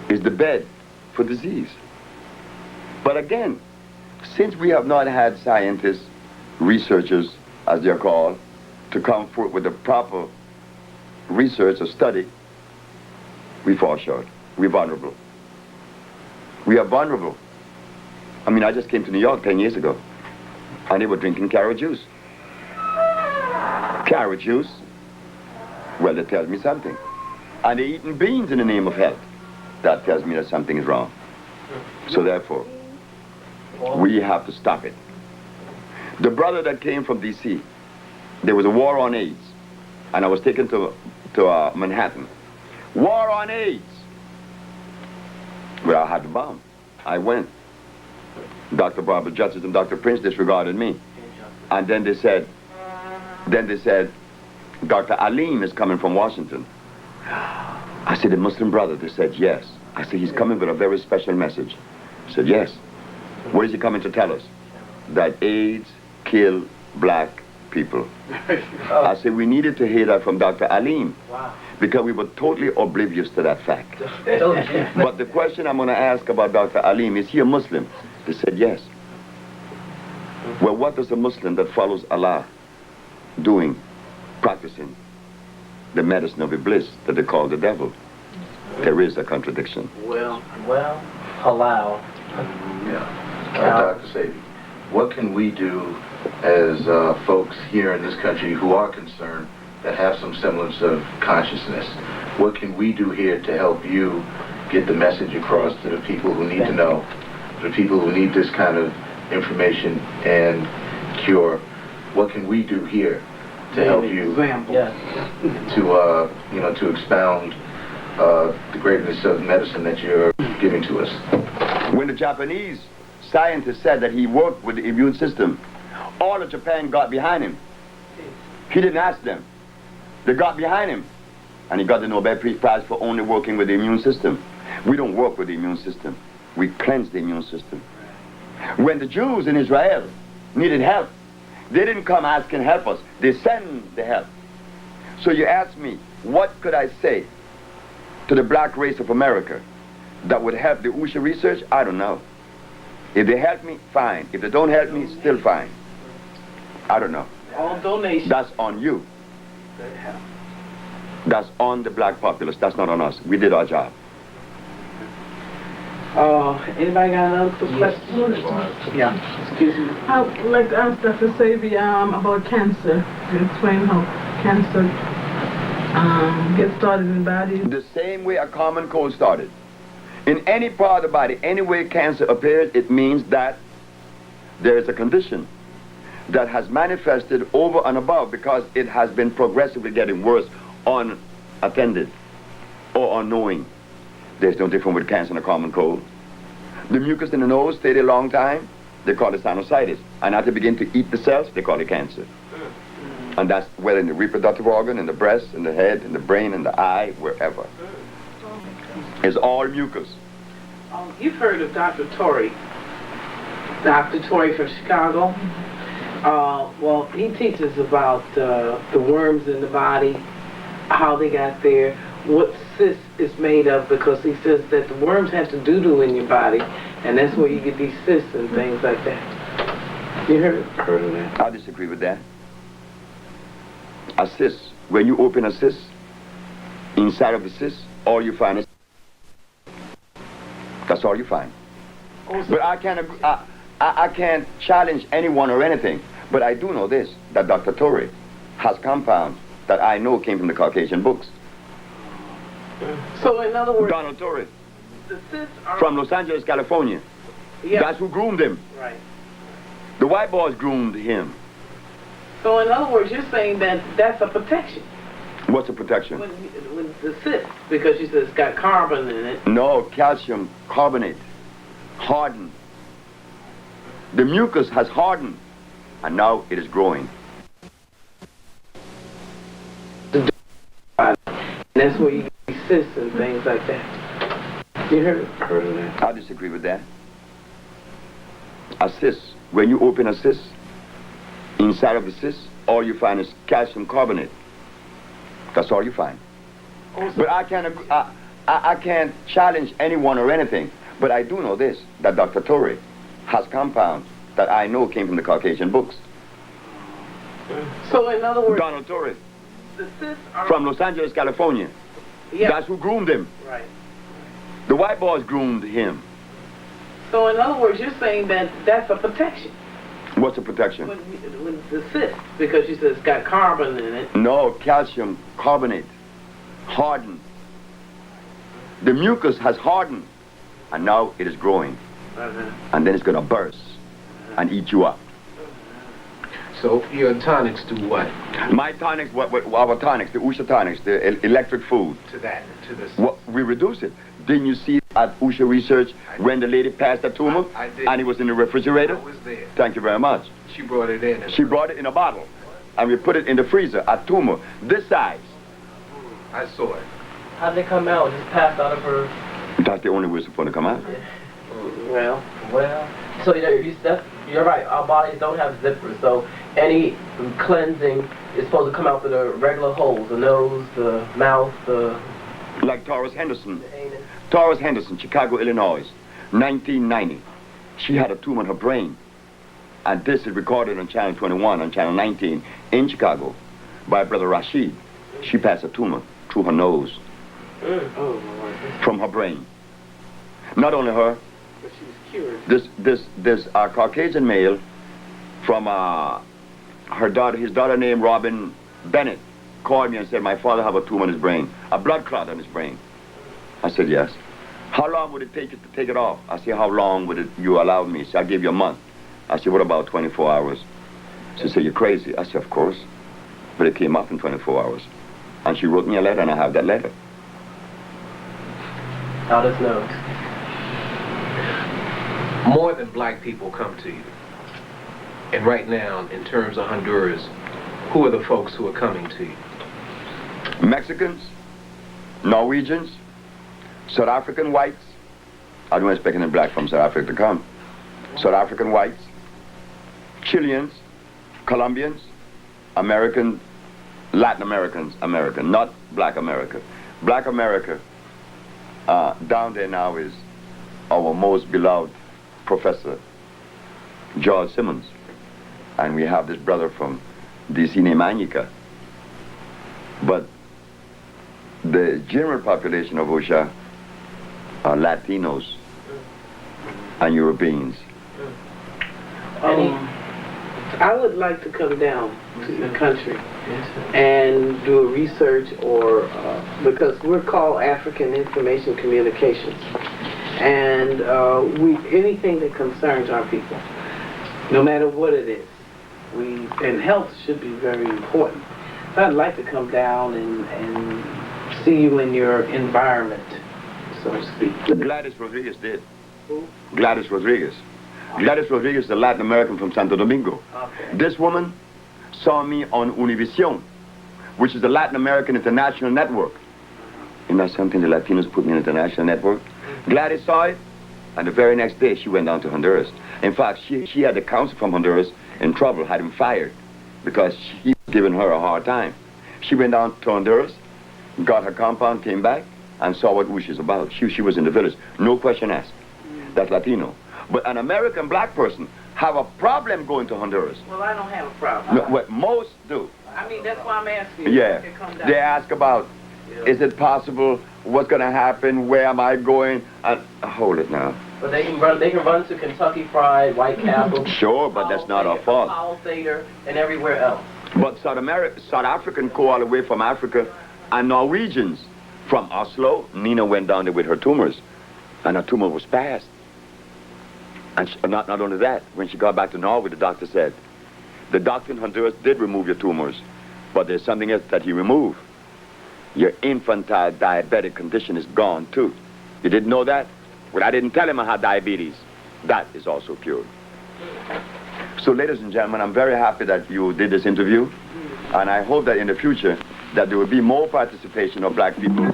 is the bed for disease. But again, since we have not had scientists, researchers, as they're called, to come forth with the proper research or study, we fall short. We're vulnerable. We are vulnerable. I mean, I just came to New York 10 years ago, and they were drinking carrot juice. Carrot juice? Well, that tells me something. And they're eating beans in the name of health. That tells me that something is wrong. So therefore, we have to stop it. The brother that came from D.C., there was a war on AIDS, and I was taken to Manhattan. War on AIDS! Well, I had the bomb. I went. Dr. Barbara Justice and Dr. Prince disregarded me. And then they said, Dr. Alim is coming from Washington. I said, the Muslim brother? They said, yes. I said, he's coming with a very special message. I said, yes. What is he coming to tell us? That AIDS kill black people. I said, we needed to hear that from Dr. Alim. Wow. Because we were totally oblivious to that fact. But the question I'm going to ask about Dr. Alim, is he a Muslim? They said, yes. Well, what does a Muslim that follows Allah doing, practicing the medicine of Iblis that they call the devil? There is a contradiction. Well, halal. Yeah. Dr. Sebi, what can we do as folks here in this country who are concerned, that have some semblance of consciousness? What can we do here to help you get the message across to the people who need to know, to the people who need this kind of information and cure? What can we do here to help you to expound the greatness of medicine that you're giving to us? When the Japanese scientist said that he worked with the immune system, all of Japan got behind him. He didn't ask them. They got behind him. And he got the Nobel Peace Prize for only working with the immune system. We don't work with the immune system. We cleanse the immune system. When the Jews in Israel needed help, they didn't come asking help us. They send the help. So you ask me, what could I say to the black race of America that would help the USHA research? I don't know. If they help me, fine. If they don't help me, still fine. I don't know. All donations. That's on you. That's on the black populace. That's not on us. We did our job. Anybody got another quick question? Yeah. Excuse me. I would like to ask Dr. Sebi about cancer. To explain how cancer gets started in the body. The same way a common cold started. In any part of the body, any way cancer appears, it means that there is a condition that has manifested over and above because it has been progressively getting worse unattended or unknowing. There's no difference with cancer and a common cold. The mucus in the nose stayed a long time, they call it sinusitis. And as they begin to eat the cells, they call it cancer. And that's whether in the reproductive organ, in the breast, in the head, in the brain, in the eye, wherever. It's all mucus. You've heard of Dr. Torrey. Dr. Torrey from Chicago. Well, he teaches about the worms in the body, how they got there, what cyst is made of, because he says that the worms have to doo-doo in your body, and that's where you get these cysts and things like that. You heard of that? I disagree with that. A cyst, when you open a cyst, inside of the cyst, all you find is... That's all you find. But I can't challenge anyone or anything. But I do know this, that Dr. Torrey has compounds that I know came from the Caucasian books. So in other words... Donald Torrey. The cysts are... From Los Angeles, California. Yeah. That's who groomed him. Right. The white boys groomed him. So in other words, you're saying that that's a protection. What's the protection? When the cyst, because you said it's got carbon in it. No, calcium carbonate. Hardened. The mucus has hardened, and now it is growing. And that's where you get cysts and things like that. You heard of that? I disagree with that. A cyst, when you open a cyst, inside of the cyst, all you find is calcium carbonate. That's all you find. But I can't challenge anyone or anything. But I do know this, that Dr. Torrey has compounds that I know came from the Caucasian books. So in other words... Donald Torrey. The cysts are... From Los Angeles, California. Yeah. That's who groomed him. Right. The white boys groomed him. So in other words, you're saying that that's a protection. What's the protection? When the cyst, because you said it's got carbon in it. No, calcium carbonate. Hardened. The mucus has hardened, and now it is growing. And then it's going to burst and eat you up. So your tonics do what? My tonics, our tonics, the USHA tonics, the electric food. To this. We reduce it. Didn't you see at USHA research when the lady passed the tumor? I did. And it was in the refrigerator? I was there. Thank you very much. She brought it in. She brought it in a bottle. And we put it in the freezer, a tumor, this size. I saw it. How'd they come out? Just passed out of her... That's the only way it's supposed to come out. Well, so you're right. Our bodies don't have zippers, so any cleansing is supposed to come out through the regular holes, the nose, the mouth, the... Like Taurus Henderson. the anus. Taurus Henderson, Chicago, Illinois, 1990. She had a tumor in her brain. And this is recorded on Channel 21 and Channel 19 in Chicago by Brother Rashid. She passed a tumor through her nose. From her brain. Not only her, but she was cured. this Caucasian male from his daughter named Robin Bennett called me and said, my father have a tumor in his brain, a blood clot in his brain. I said, yes. How long would it take you to take it off? I said, how long would you allow me? She said, I'll give you a month. I said, what about 24 hours? She said, you're crazy. I said, of course. But it came off in 24 hours. And she wrote me a letter, and I have that letter. How does know? More than black people come to you. And right now, in terms of Honduras, who are the folks who are coming to you? Mexicans, Norwegians, South African whites. I don't expect any black from South Africa to come. South African whites, Chileans, Colombians, American, Latin Americans, American, not black America. Black America, down there now is our most beloved professor, George Simmons. And we have this brother from DC named Anika. But the general population of OSHA are Latinos and Europeans. I would like to come down to the country and do a research because we're called African Information Communications. And anything that concerns our people, no matter what it is, and health should be very important. So I'd like to come down and see you in your environment, so to speak. Gladys Rodriguez did. Who? Gladys Rodriguez. Gladys Rodriguez is a Latin American from Santo Domingo. Okay. This woman saw me on Univision, which is the Latin American International Network. Isn't that something? The Latinos put me in international network. Gladys saw it, and the very next day she went down to Honduras. In fact, she had the council from Honduras in trouble, had him fired, because he was giving her a hard time. She went down to Honduras, got her compound, came back, and saw what USH is about. She was in the village, no question asked. That's Latino. But an American black person have a problem going to Honduras. Well, I don't have a problem. No, what most do. I mean, that's why I'm asking you. Yeah. Okay, come down. They ask about, is it possible? What's going to happen? Where am I going? And hold it now. But they can run to Kentucky Fried, White Castle. Sure, but that's not our fault. Powell Theater, and everywhere else. But South African go all the way from Africa, and Norwegians from Oslo. Nina went down there with her tumors, and her tumor was passed. And not only that, when she got back to Norway, the doctor said, the doctor in Honduras did remove your tumors, but there's something else that he removed. Your infantile diabetic condition is gone too. You didn't know that? Well, I didn't tell him I had diabetes. That is also cured. So, ladies and gentlemen, I'm very happy that you did this interview, and I hope that in the future that there will be more participation of black people